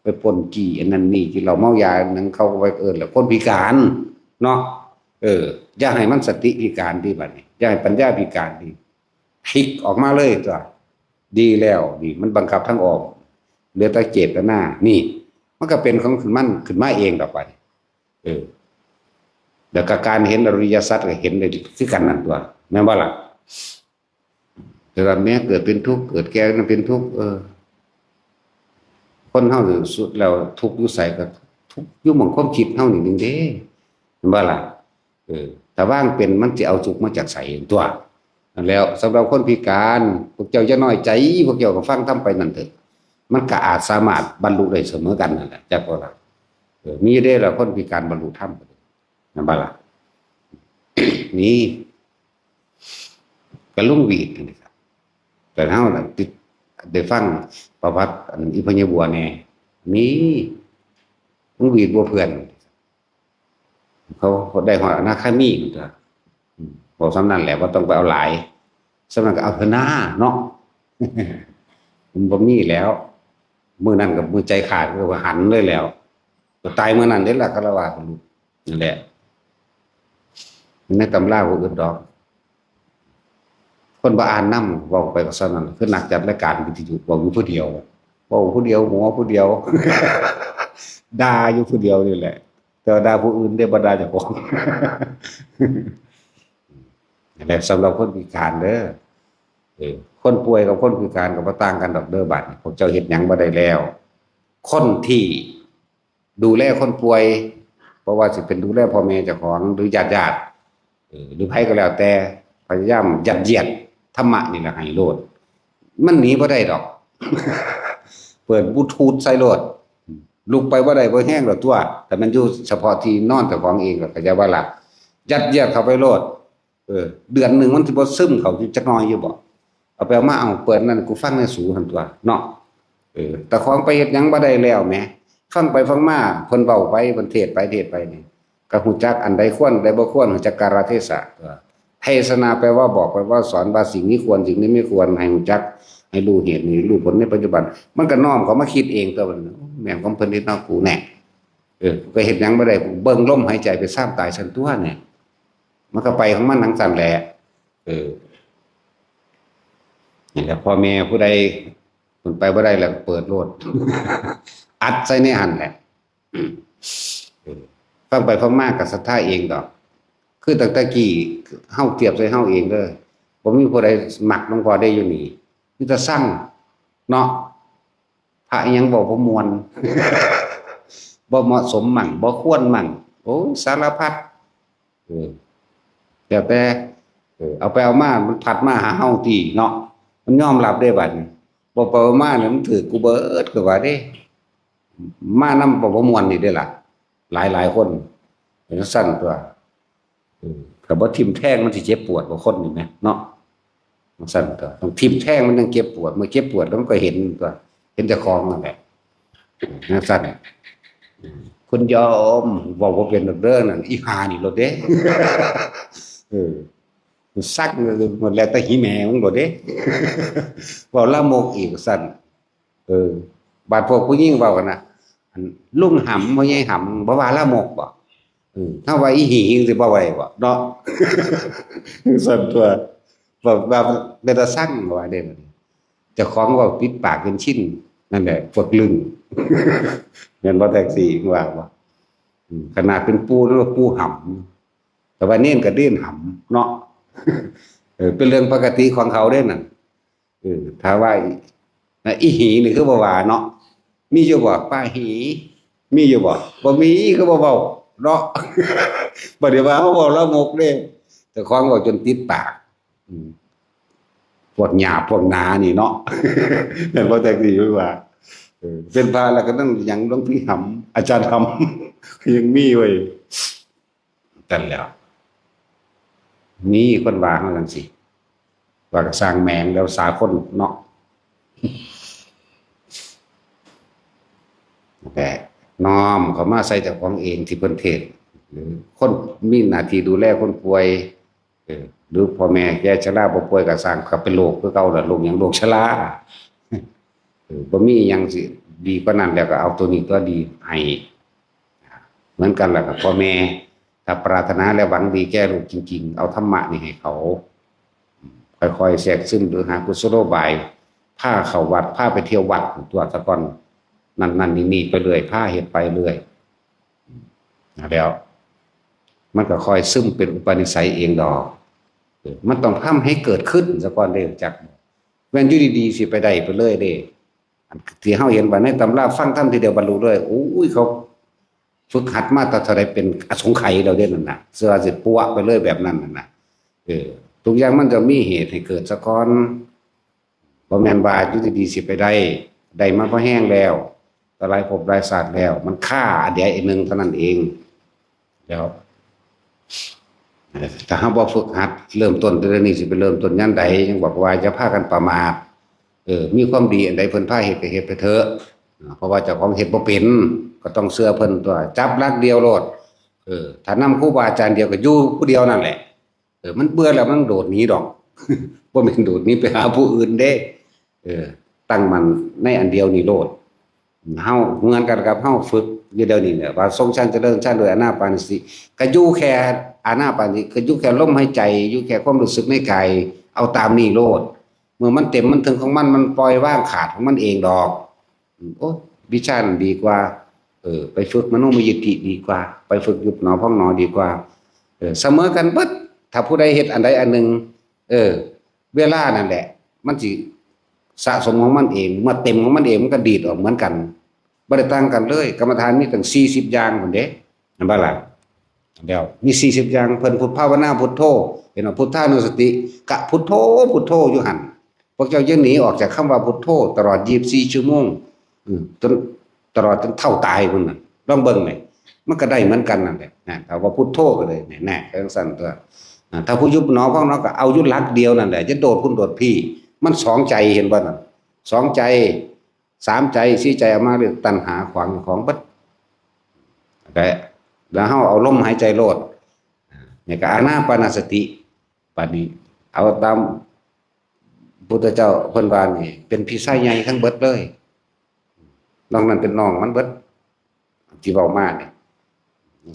ไปปล้นจี้อันนั้นนี่ที่เราเมายานั้นเขาก็ไปแล้วคนพิการเนาะอย่าให้มันสติพิการดีบัดนี้อย่าให้ปัญญาพิการดีพลิกออกมาเลยตัวดีแล้วดีมันบังคับทั้งออกเหลือแต่เจตนานี่มันก็เป็นของมันขึ้นมาเองต่อไปแล้วก็การเห็นอริยสัจก็เห็นได้คือกันนั่นตัวแม่นบ่ล่ะแต่ว่าแม้เกิดเป็นทุกข์เกิดแก่เป็นทุกข์คนเฮาสุดแล้วทุกข์อยู่ไสก็ทุกข์อยู่หม่องความคิดเฮานี่นึงเด้แม่นบ่ล่ะถ้าว่างเป็นมันสิเอาสุขมาจากไสตัวนั่นแล้วสำหรับคนพิการพวกเจ้าอย่าน้อยใจพวกเจ้าก็ฟังทำไปนั่นเถอะมันก็อาจสามารถบรรลุได้เสมอกันนั่นแหละจักบ่ล่ะมีได้ล่ะคนพิการบรรลุธรรมนั่นบ่ล่ะ นี่กระลุงวีดนี่ครับแต่เฮาน่ะติดได้ฟังประวัติอีพญบัวแน่มีลุงวีดบัวเพื่อนเขาได้หอดอนาคามีตัวพอสำนั้นแหละว่าต้องไปเอาหลายสำนั้นก็เอาเถอะหน้าเนาะ มันบ่มีแล้วมื้อนั้นกับมื้อใจขาดก็ว่าหันเลยแล้วก็ตายมื้อนั้นเด้ล่ะคารวะนั่นแหละในตำราบ่อื่นดอกคนบ่อ่านนำเว้าไปก็ซั่นนั่นคือนักจัดรายการวิทยุเว้าอยู่ผู้เดียวเว้าผู้เดียวหัวผู้เดียว ด่าอยู่ผู้เดียวนี่แหละแต่ด่าผู้อื่นได้บ่ด่าเจ้าของ นั่นแหละสำหรับคนพิการเด้อคนป่วยกับคนพิการก็บ่ต่างกันดอกเด้อบัดนี้พวกเจ้าเฮ็ดหยังบ่ได้แล้วคนที่ดูแลคนป่วยเพราะว่าสิเป็นดูแลพ่อแม่เจ้าของหรือญาติหรือไผก็แล้วแต่พยายามยัดเยียดธรรมะนี่แหละให้โลดมันหนีบ่ได้ดอก เปิดบลูทูธใส่โลดลุกไปบ่ได้บ่แห้งดอกตัวแต่มันอยู่เฉพาะที่นอนเจ้าของเองก็จะว่าล่ะยัดเยียดเข้าไปโลดเดือนนึงมันสิบ่ซึมเข้าจักหน่อยอยู่บ่เอาไปเอามาเอาเปิดนั่นกูฟังในสูหั่นตัวเนาะแต่ของไปเฮ็ดหยังบ่ได้แล้วแหมฟังไปฟังมาเพิ่นเว้าไปเพิ่นเทศไปนี่ก็ฮู้จักอันใดควรใดบ่ควรฮู้จักกาลเทศะเทศนาแปลว่าบอกแปลว่าสอนว่าสิ่งนี้ควรสิ่งนี้ไม่ควรให้ฮู้จักให้รู้เหตุนี้รู้ผลในปัจจุบันมันก็น้อมเขามาคิดเองตัวมันแม่นของเพิ่นนี่เนาะกูแน่ก็เฮ็ดหยังบ่ได้เบิ่งลมหายใจไปซ้ำตายซั่นตัวเนี่ยมันก็ไปของมันทั้งสั่นแหละนี่แหละพ่อแม่ผู้ใดคนไปบ่ได้แล้วเปิดโลด อัดใส่ในหันแหละฟังไปฟังมากกับศรัทธาเองดอกคือตั้งแต่กี้เฮาเทียบใส่เฮาเองเด้อบ่มีผู้ใดมักหลวงพ่อได้อยู่นี่มีแต่สั่งเนาะพระอิหยังบ่ม่วน บ่เหมาะสมมั่งบ่ควรมั่งโอ้สารพัดแต่เอาไปเอามามันผัดมาหาเฮาติเนาะมันยอมรับได้บัดนี้บ่ไปเอามาเนี่ยมันถือกูเบิดคือว่าเด้มานำบ่ม่วนนี่เด้ล่ะหลายคนเป็นสั่นตัวก็บ่ทิ่มแทงมันสิเจ็บปวดบ่คนนี่แหมเนาะมันสั่นตัวต้องทิ่มแทงมันยังเจ็บปวดเมื่อเจ็บปวดแล้วมันก็เห็นตัวเห็นเจ้าของนั่นแหละนั่นสั่นคุณยอมบอกว่าเป็นเด้อนั่นอีหานี่โลดเด้ ซักหมดแล้วแต่หีแม่มึงโลดเด้ เว้าละโมกอีกสั่นบาดพวกผู้หญิงเว้ากันน่ะลุงหำบ่ใหญ่หำบ่ว่าละโมกบ่ถ้าว่าอีหีสิบ่ไหวบ่เนาะ สั่นตัวว่าเป็นตาสั่งว่าได้บัดนี้เจ้าของเว้าปิดปากเป็นชิ้นนั่นแหละพวกลึง แม่นบ่แท็กซี่ว่าบ่ขนาดเป็นปูหรือว่าปูหำแต่ว่าเน้นก็เด่นหำเนาะ เป็นเรื่องปกติของเขาเด้นั่นถ้าว่าอีหีนี่คือบ่ว่าเนาะมีอยู่บ่ป้าหีมีอยู่บ่บ่มีคือบ่เว้าเนาะ บ่ได้ว่าเฮาเว้าละมกเด้แต่ของเว้าจนติดปากพวกหยาบพวกหนานี่เนาะ แม่นบ่แท็กซี่ว่าเป็นพระแล้วก็ต้องหยังหลวงพี่หำอาจารย์หำ ยังมีไว้นั่นแหละมีคนว่าเฮาจังซี่ว่าก็สร้างแมงแล้วสาคนเนาะ แต่น้อมเข้ามาใส่เจ้าของเองที่เพิ่นเทศ หรือคนมีหน้าที่ดูแลคนป่วยหรือพ่อแม่แก่ชราบ่ป่วยก็สร้างกับเป็นโรคคือเก่าล่ะโรคหยังโรคชราบ่มีหยังสิดีกว่านั้นแล้วก็เอาตัวนี้ตัวดีให้เหมือนกันล่ะกับพ่อแม่ถ้าปรารถนาและหวังดีแก่ลูกจริงๆเอาธรรมะนี่ให้เขาค่อยๆแทรกซึมหรือหากุศโลบายพาเข้าวัดพาไปเที่ยววัดตัวตะก่อนนั่นนี่ไปเรื่อยพาเฮ็ดไปเรื่อยแล้วมันก็ค่อยซึมเป็นอุปนิสัยเองดอกมันต้องทำให้เกิดขึ้นซะก่อนเด้จักแม่นอยู่ดีๆสิไปได้ไปเลยเด้ที่เฮาเห็นว่าในตำราฟังธรรมทีเดียวบรรลุเลยโอ้ยเขาฝึกหัดมาแต่เท่าใดเป็นอสงไขยแล้วเด้นั่นน่ะเสื้อสิปัวไปเลยแบบนั้นน่ะทุกอย่างมันจะมีเหตุให้เกิดซะก่อนบ่แม่นว่าอยู่ดีๆสิไปได้มาพอแห้งแล้วแต่หลายภพหลายชาติแล้วมันค่าอันใดอันหนึ่งเท่านั้นเองแล้วถ้าหากบ่ฝึกหัดเริ่มต้นแต่นี้สิไปเริ่มต้นยันใดยังบอกว่าจะพากันประมาทมีความดีอันใดเพิ่นพาเฮ็ดก็เฮ็ดไปเถอะเพราะว่าเจ้าของเฮ็ดบ่เป็นก็ต้องเชื่อเพิ่นตัวจับหลักเดียวโลดถ้านำครูบาอาจารย์เดียวก็อยู่ผู้เดียวนั่นแหละมันเบื่อแล้วมันโดดหนีดอกบ่แม่นโดดหนีไปหาผู้อื่นเด้ตั้งมันในอันเดียวนี่โลดเฮาเหมือนกันกับเฮาฝึกอยู่เดี๋ยวนี้เนี่ยว่าทรงชั้นเจริญชั้นโดยอานาปานสติก็อยู่แค่อานาปานสติคืออยู่แค่ลมหายใจอยู่แค่ความรู้สึกในกายเอาตามนี้โลดเมื่อมันเต็มมันถึงของมันปล่อยว่างขาดของมันเองดอกโอ้วิชานั้นดีกว่าไปฝึกมโนมยิทธิดีกว่าไปฝึกยุบหนอพองหนอดีกว่าเสมอกันเบิดถ้าผู้ใดเฮ็ดอันใดอันหนึ่งเวลานั่นแหละมันสิสะสมของมันเองเมื่อเต็มของมันเองมันก็ดีดออกเหมือนกันบ่ได้ต่างกันเลยกรรมฐานมีตั้ง40อย่างพุ่นเด้เห็นบ่ล่ะเดี๋ยวมี40อย่างเพิ่นพุทธภาวนาพุทโธเห็นว่าพุทธานุสติกะพุทโธพุทโธอยู่หั่นพวกเจ้าอย่าหนีออกจากคำว่าพุทโธตลอด24ชั่วโมงจนตลอดจนเท่าตายพุ่นน่ะลองเบิ่งหน่อยมันก็ได้เหมือนกันนั่นแหละนะถ้าว่าพุทโธก็เลยแน่จังซั่นตัวถ้าผู้ยุบหนอพองหนอก็เอาอยู่หลักเดียวนั่นแหละจะโดดพุ่นโดดพี่มันสองใจเห็นบ่นั่นสองใจสามใจสี่ใจเอามาเรียกตัณหาขวางของเบิดแล้วเฮาเอาลมหายใจโลดนี่ก็อานาปานสติบัดนี้เอาตามพุทธเจ้าเพิ่นว่านี่เป็นพี่ชายใหญ่ทั้งเบิดเลยน้องนั้นเป็นน้องมันเบิดที่เว้ามานี่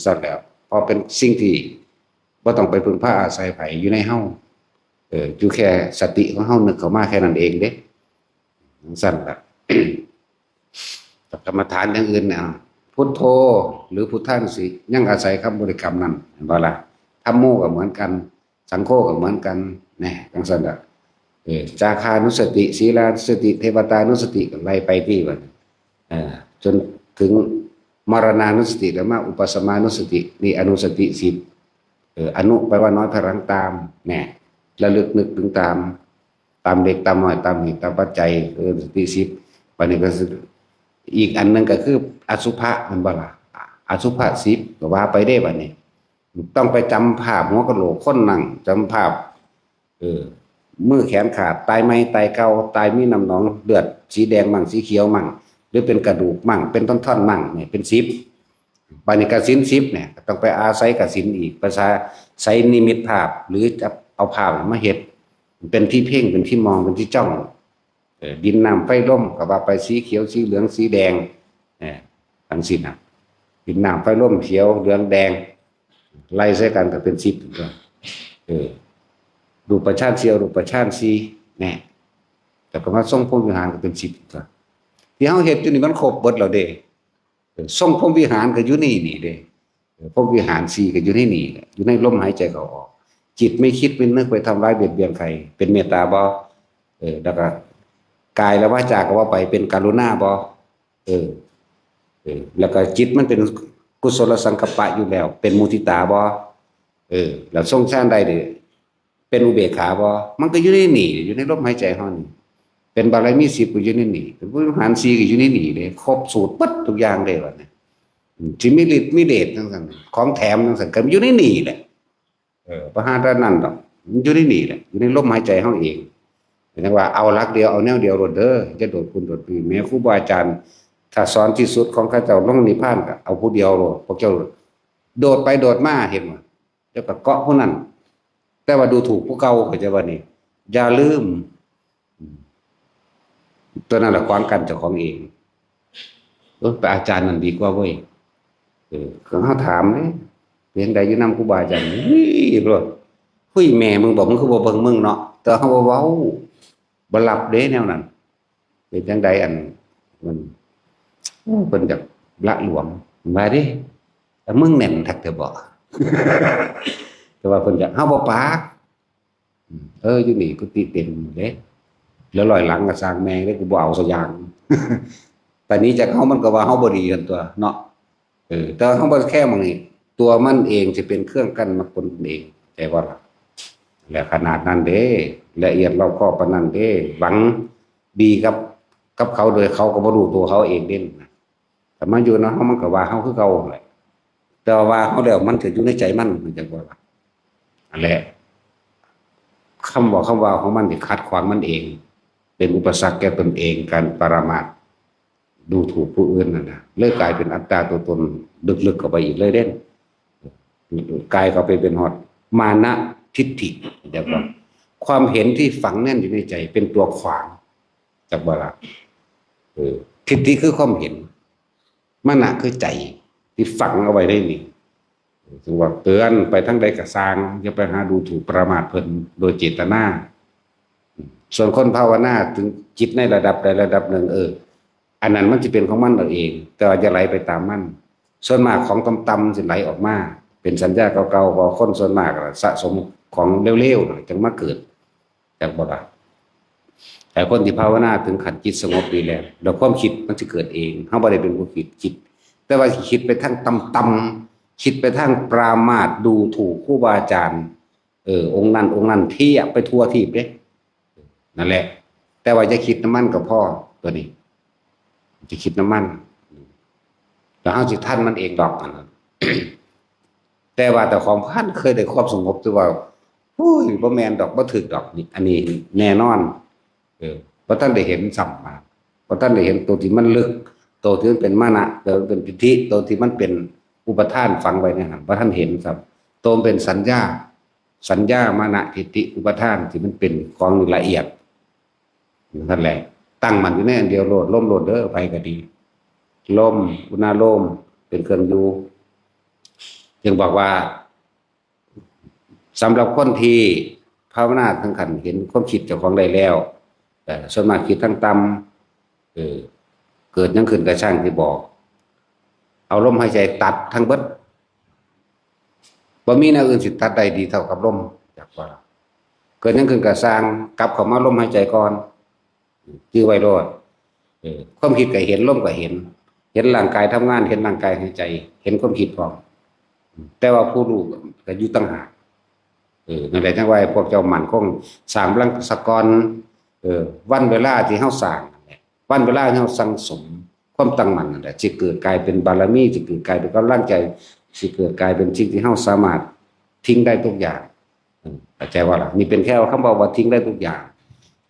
ซั่นแล้วพอเป็นสิ่งที่บ่ต้องไปพึ่งพาอาศัยไผอยู่ในเฮาอยู่แค่สติของเฮานึกเข้ามาแค่นั้นเองเด้ซั่นล่ะ กรรมฐานอย่างอื่นเนี่ยพุทโธหรือพุทธานุสติยังอาศัยคำบริกรรมนั้นเห็นบ่ล่ะธัมโมก็เหมือนกันสังโฆก็เหมือนกันแน่จังซั่นล่ะจาคานุสติศีลานุสติเทวตานุสติไล่ไปที่ว่าจนถึงมรณานุสติแล้วมาอุปสมานุสตินี่อนุสติ10อนุแปลว่าน้อยพลังตามแน่ระลึกนึกถึงตามเด็กตามน้อยตามเหตุตามปัจจัยสติ10บัดนี้ก็อีกอันนึงก็คืออสุภะมันบ่ล่ะอสุภะ10ก็ว่าไปได้บัดนี้ต้องไปจำภาพหัวกะโหลกคนนั่งจำภาพมือแขนขาดตายไหมตายเก่าตายมีน้ำหนองเลือดสีแดงมั่งสีเขียวมั่งหรือเป็นกระดูกมั่งเป็นท่อนๆมั่งเนี่ยเป็น10บัดนี้กสิณ10เนี่ยต้องไปอาศัยกสิณอีกภาษาใช้นิมิตภาพหรือจะเอาภาพมาเฮ็ดเป็นที่เพ่งเป็นที่มองเป็นที่จ้องดินน้ำไฟลมก็ว่าไปสีเขียวสีเหลืองสีแดงทั้งสิ้นน่ะดินน้ำไฟลมเขียวเหลืองแดงไล่ใส่กันก็เป็น10ตัวรูปฌานเสียวรูปฌานสีแน่แต่ก็มาทรงพรหมวิหารก็เป็น10ตัวที่เฮาเฮ็ดอยู่นี่มันครบเบิดแล้วเด้ทรงพรหมวิหารก็อยู่นี่เด้พรหมวิหาร4ก็อยู่ในนี่อยู่ในลมหายใจเข้าออกจิตไม่คิดไม่นึกไปทำร้ายเบียดเบียนใครเป็นเมตตาบ่แล้วก็กายและวาจาก็ว่าไปเป็นกรุณาบ่แล้วก็จิตมันเป็นกุศลสังกัปปะอยู่แล้วเป็นมุทิตาบ่แล้วทรงฌานได้ดิเป็นอุเบกขาบ่มันก็อยู่ในนี่อยู่ในลมหายใจเฮานี่เป็นบารมี10ก็อยู่ในนี่เป็นพระวิหาร4ก็อยู่ในนี่เด้ครบสูตรปึ๊ดทุกอย่างเลยว่านี่สิมีฤทธิ์มีเดชจังซั่นของแถมจังซั่นก็อยู่ในนี่แหละประหารนั้นดอกมันอยู่ในนี่แหละอยู่ในลมหายใจเฮาเองแสดงว่าเอาหลักเดียวเอาแนวเดียวโลดเด้อจะโดดคุณโดดปีแม้ครูบาอาจารย์ถ้าสอนที่สุดของข้าเจ้าลงนิพพานก็เอาผู้เดียวโลดพวกเจ้า โดดไปโดดมาเห็นบ่เจ้าก็เกาะผู้นั้นแต่ว่าดูถูกผู้เก่าเข้าใจว่านี่อย่าลืมตัวนั้นแหละขวางกันเจ้าของเองไปอาจารย์นั่นดีกว่าเว้ยเขาถามเลยเพียงใดอยู่นำครูบาอาจารย์นี่รถหุ้ยแม่มึงบอกมึงคือบ่เบิ่งมึงเนาะแต่เขาบ่เว้าบ่รับเด้แนวนั้นเป็นจังใดอันมันเพิ่นอยากละหลวมมาดิแต่มึงแน่นทักเถอะบ่ แต่ว่าเพิ่นอยากเฮาบ่ปากอยู่นี่กุฏิเต็มเด้แล้วลอยหลังก็สร้างแม่งเด้กูบ่เอาสักอย่าง แต่นี้จากเฮามันก็ว่าเฮาบ่ดีกันตัวเนาะแต่เฮาบ่แค่มองนี่ตัวมันเองจะเป็นเครื่องกั้นมรรคผลเองใจว่าล่ะและขนาดนั้นเด้ละเอียดรอบคอบปานนั้นเด้หวังดีกับเขาโดยเขาก็บ่รู้ตัวเขาเองเด่นแต่มันอยู่นะเฮามันก็ว่าเฮาคือเก่าแหละแต่ว่าเฮาแล้วมันถืออยู่ในใจมันจังว่าล่ะอันแหละคำบอกคำว่าของมันที่ขัดขวางมันเองเป็นอุปสรรคแก่ตนเองการปรามาสดูถูกผู้อื่นนั่นนะเลยกลายเป็นอัตตาตัวตนลึกๆเข้าไปอีกเลยเด่นกลายเข้าไปเป็นหอดมานะทิฏฐิแบบว่าความเห็นที่ฝังแน่นอยู่ในใจเป็นตัวขวางจากว่าละทิฏฐิคือความเห็นมานะคือใจที่ฝังเอาไว้ได้นี่ถึงว่าเตือนไปทั้งใดกระซางอย่าไปหาดูถูกประมาทเพิ่นโดยเจตนาส่วนคนภาวนาถึงจิตในระดับใดระดับหนึ่งอันนั้นมันจะเป็นของมันเองแต่ว่าจะไหลไปตามมันส่วนมากของต่ำๆจะไหลออกมาเป็นสัญญาเก่าๆพอคนส่วนมากสะสมของเร็วๆจึงมาเกิดจากบ่ล่ะแต่คนที่ภาวนาถึงขันจิตสงบดีแล้วความคิดมันจะเกิดเองเฮาบ่ได้เป็นผู้คิดแต่ว่าคิดไปทางต่ำๆคิดไปทางปรามาสดูถูกครูบาอาจารย์องค์นั้นเที่ยไปทั่วทีบเด้นั่นแหละแต่ว่าจะคิดน้ำมันกับพ่อตัวนี้จะคิดน้ำมันแล้วเอาสิท่านมันเองดอกอันนั้น แต่ว่าแต่ของท่านเคยได้ความสงบตัวว่าอุ้ยบ่แมนดอกบ่ถึกดอกนี่อันนี้แน่นอนเพราะท่านได้เห็นสัมมาเพราะท่านได้เห็นตัวที่มันลึกตัวที่มันเป็นมานะตัวเป็นปิติตัวที่มันเป็นอุปทานฝังไว้ในหันเพราะท่านเห็นครับตัวเป็นสัญญามานะทิฏฐิอุปทานที่มันเป็นของละเอียดนั่นแหละตั้งมันอยู่ในอันเดียวโลดล่มโลดเด้อไปก็ดีลมอุณาโลมเป็นเครื่องอยู่จึงบอกว่าสำหรับคนที่ภาวนาทั้งขันเห็นความคิดเจ้าของได้แล้วแต่ส่วนมากคิดทั้งต่ำเกิดยังขึ้นกระช่างที่บอกเอาลมหายใจตัดทั้งเบิดบ่มีแนวอื่นสิตัดได้ดีเท่ากับลมจากว่าเกิดยังขึ้นกระช่างกลับเข้ามาลมหายใจก่อนจื้อไว้รอดความคิดก็เห็นลมก็เห็นร่างกายทำงานเห็นร่างกายหายใจเห็นความคิดพร้อมแต่ว่าผู้รู้ก็อยู่ต่างหากนั่นแหละจังว่าพวกเจ้าหมั่นคงสร้างรังสกรวันเวลาที่เฮาสร้างวันเวลาที่เฮาสังสมความตั้งมั่นนั่นแหละสิเกิดกลายเป็นบารมีสิเกิดกลายเป็นกำลังใจสิเกิดกลายเป็นสิ่งที่เฮาสามารถทิ้งได้ทุกอย่างเข้าใจว่าล่ะนี่เป็นแค่คำบอกว่าทิ้งได้ทุกอย่าง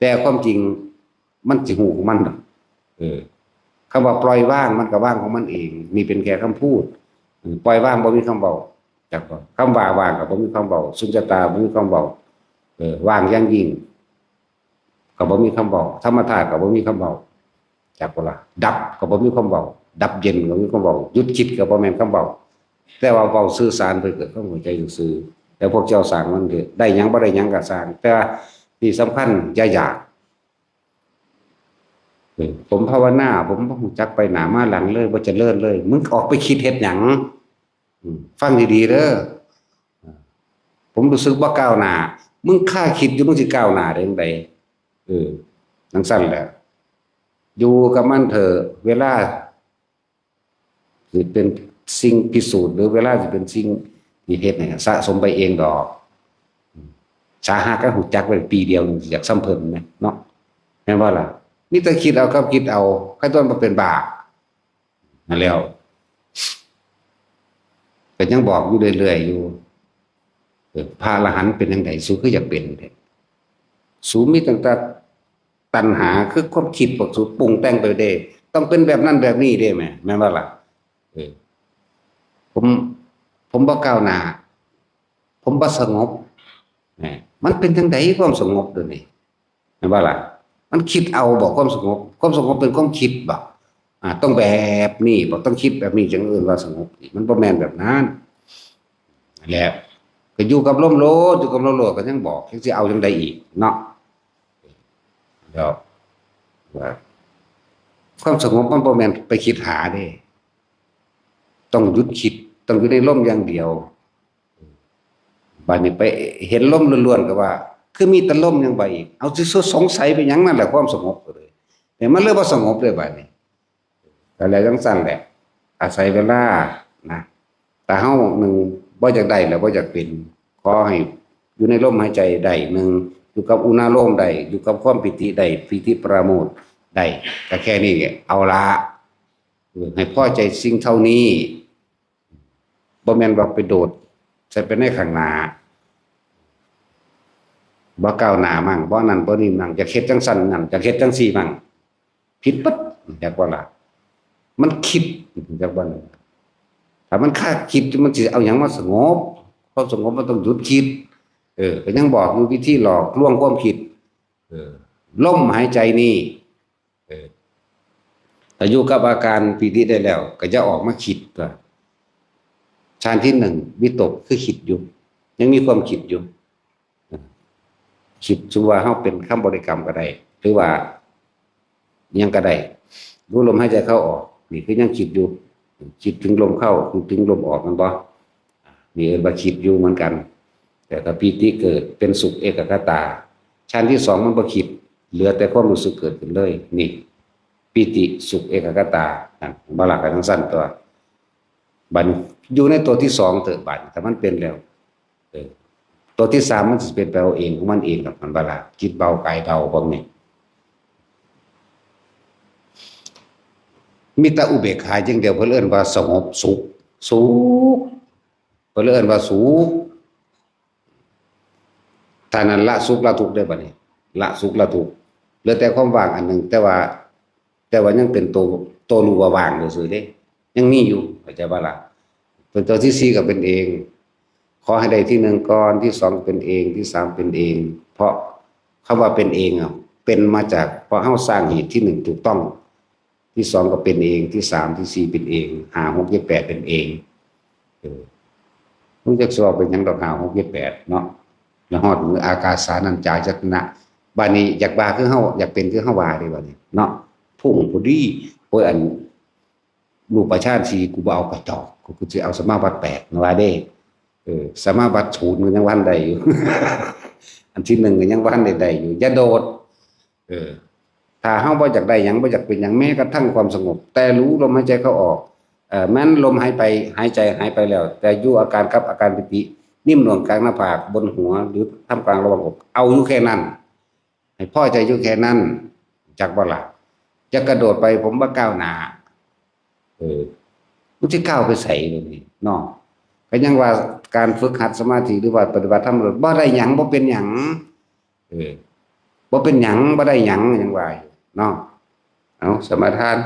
แต่ความจริงมันสิหูของมันคำว่าปล่อยว่างมันก็ว่างของมันเองนี่เป็นแค่คำพูดปล่อยว่างบ่มีคำบอกจากคำว่าว่างก็บ่มีคำบอกสุญญตาบ่มีคำบอกว่างอย่างยิ่งก็บ่มีคำบอกธรรมธาตุก็บ่มีคำบอกจากว่าล่ะดับก็บ่มีคำบอกดับเย็นก็บ่มีคำบอกหยุดคิดก็บ่แม่นคำบอกแต่ว่าเว้าสื่อสารไปเกิดความหัวใจซื่อแต่พวกเจ้าสร้างมันเกิดได้หยังบ่ได้หยังก็สร้างแต่ที่สำคัญอย่าอยากผมภาวนาผมบ่รู้จักไปหน้ามาหลังเลยบ่เจริญเลยมึงออกไปคิดเฮ็ดหยังฟังดีๆเด้อผมรู้สึกบ่ก้าวหน้ามึงค่าคิดอยู่มึงสิก้าวหน้าได้จังไดจังซั่นแหละอยู่กับมันเถอะเวลาสิเป็นสิ่งพิสูจน์หรือเวลาสิเป็นสิ่งที่เฮ็ดให้สะสมไปเองดอกสาหะก็รู้จักไว้ปีเดียวนึงสิอยากซ้ำเพิ่นแม่เนาะแม่นบ่ล่ะนี่แต่คิดเอาครับคิดเอาใครต้นมาเป็นบาปนั่นแล้วแต่ยังบอกอยู่เรื่อยๆอยู่พระอรหันต์เป็นยังไงสูคืออยากเป็นสูมีตั้งแต่ตัณหาคือความคิดพวกสูปรุงแต่งไปเด้ต้องเป็นแบบนั้นแบบนี้ได้ไหมแม่นว่าล่ะผม ผมบ่ก้าวหน้าผมบ่สงบแหมมันเป็นจังไดความสงบเดี๋ยวนี้เห็นบ่ล่ะมันคิดเอาบอกความสงบความสงบเป็นความคิดบ่ต้องแบบนี้บ่ต้องคิดแบบนี้จังเอิ้นว่าสงบนี่มันบ่แม่นแบบนั้นนั่นแหละก็อยู่กับลมโลดอยู่กับลมโลดก็ยังบอกยังสิเอาจังไดอีกเนาะเดี๋ยวว่าความสงบมันบ่แม่นไปคิดหาเด้ต้องหยุดคิดต้องอยู่ในลมอย่างเดียวบัดนี้ไปเห็นลมล้วนๆก็ว่าคือมีแต่ลมยังไปอีกเอาสิสงสัยไปหยังนั่นแหละความสงบก็เลยแต่มันเลยบ่สงบเลยบัดนี้ก็แล้วจังซั่นแหละอาศัยเวลานะแต่เฮาหนึ่งบ่อยากได้แล้วบ่อยากเป็นขอให้อยู่ในลมหายใจได้หนึ่งอยู่กับอุณาโลมได้อยู่กับความปิติได้ปิติปราโมทย์ได้ก็แค่นี้เอาละให้พอใจสิ่งเท่านี้บ่แม่นว่าไปโดดใส่ไปในข้างหน้าบ่ก้าวหน้ามั่งบ่นั่นบ่นี่มั่งจะเฮ็ดจังซั่นนั่นจะเฮ็ดจังซี่มั่งผิดปึ๊ดจักว่าล่ะมันคิดจักว่าถ้ามันคาดคิดมันสิเอาหยังมาสงบความสงบมันต้องหยุดคิดก็ยังบอกอยู่วิธีหลอกลวงความคิดลมหายใจนี่ถ้าอยู่กับอาการปีติได้แล้วก็จะออกมาคิดว่าฌานที่หนึ่งวิตกคือคิดอยู่ยังมีความคิดอยู่คิดว่าเฮาเป็นคำบริกรรมก็ได้หรือว่ายังก็ได้รู้ลมหายใจเข้าออกนี่คือยังคิดอยู่คิดถึงลมเข้าคิดถึงลมออกมันบ่นี่เอิ้นว่าคิดอยู่เหมือนกันแต่ถ้าปีติเกิดเป็นสุขเอกคตาฌานที่สองมันบ่คิดเหลือแต่ความรู้สึกเกิดขึ้นเลยนี่ปีติสุขเอกคตาบ่ล่ะกันทั้งสั้นตัวบัดอยู่ในตัวที่สองเถอะบัดถ้ามันเป็นแล้วตัวที่สามมันจะเป็นไปเอาเองของมันเองกับมันบ่ล่ะจิตเบากายเบาพวกนี้มีแต่อุเบกขาอย่างเดียวเพิ่นเอิ้นว่าสงบสุขสุขเพิ่นเอิ้นว่าสุขถ้านั้นละสุขละทุกข์ได้บัดนี้ละสุขละทุกข์เหลือแต่ความว่างอันหนึงแต่ว่ายังเป็นตัวรู้ว่าว่างซื่อๆเด้ยังมีอยู่เข้าใจบ่ล่ะเป็นตัวที่สี่ก็เป็นเองขอให้ได้ที่หนึ่งก่อนที่สองเป็นเองที่สามเป็นเองเพราะคำว่าเป็นเองเป็นมาจากเพราะเฮาสร้างเหตุที่หนึ่งถูกต้องที่สองก็เป็นเองที่สามที่สี่เป็นเองห้าหกเจ็ดแปดเป็นเองผมจะสอบเป็นหยังดอกห้าหกเจ็ดแปดเนาะแล้วฮอดมืออากาสานัญจายตนะบัดนี้อยากบาคือเฮาอยากเป็นคือเฮาว่าเด้บัดนี้เนาะพุ่งพอดีโอ้ยอันรูปประชาติสีกูบ่เอากระจอกกูสิเอาสมาบัติ8นะว่าเด้สมาบัติ0ก็ยังวันใดอยู่ อันที่1ก็ยังวันใดอยู่อย่าโดดถ้าเฮาบ่อยากได้หยังบ่อยากเป็นหยังแม้กระทั่งความสงบแต่รู้ลมหายใจเข้าออกแม้นลมหายไปหายใจหายไปแล้วแต่อยู่อาการกับอาการปิตินิ่มหน่วงกลางหน้าผากบนหัวหรือท่ามกลางระหว่างอกเอาอยู่แค่นั้นให้พอใจอยู่แค่นั้นจักบ่ล่ะจะกระโดดไปผมว่าก้าวหน้ามันสิก้าวไปไสเลยนี่เนาะก็ยังว่าการฝึกหัดสมาธิหรือว่าปฏิบัติธรรมบ่ได้หยังบ่เป็นหยังบ่เป็นหยังบ่ได้หยังยังว่าเนาะเอาสมาทาน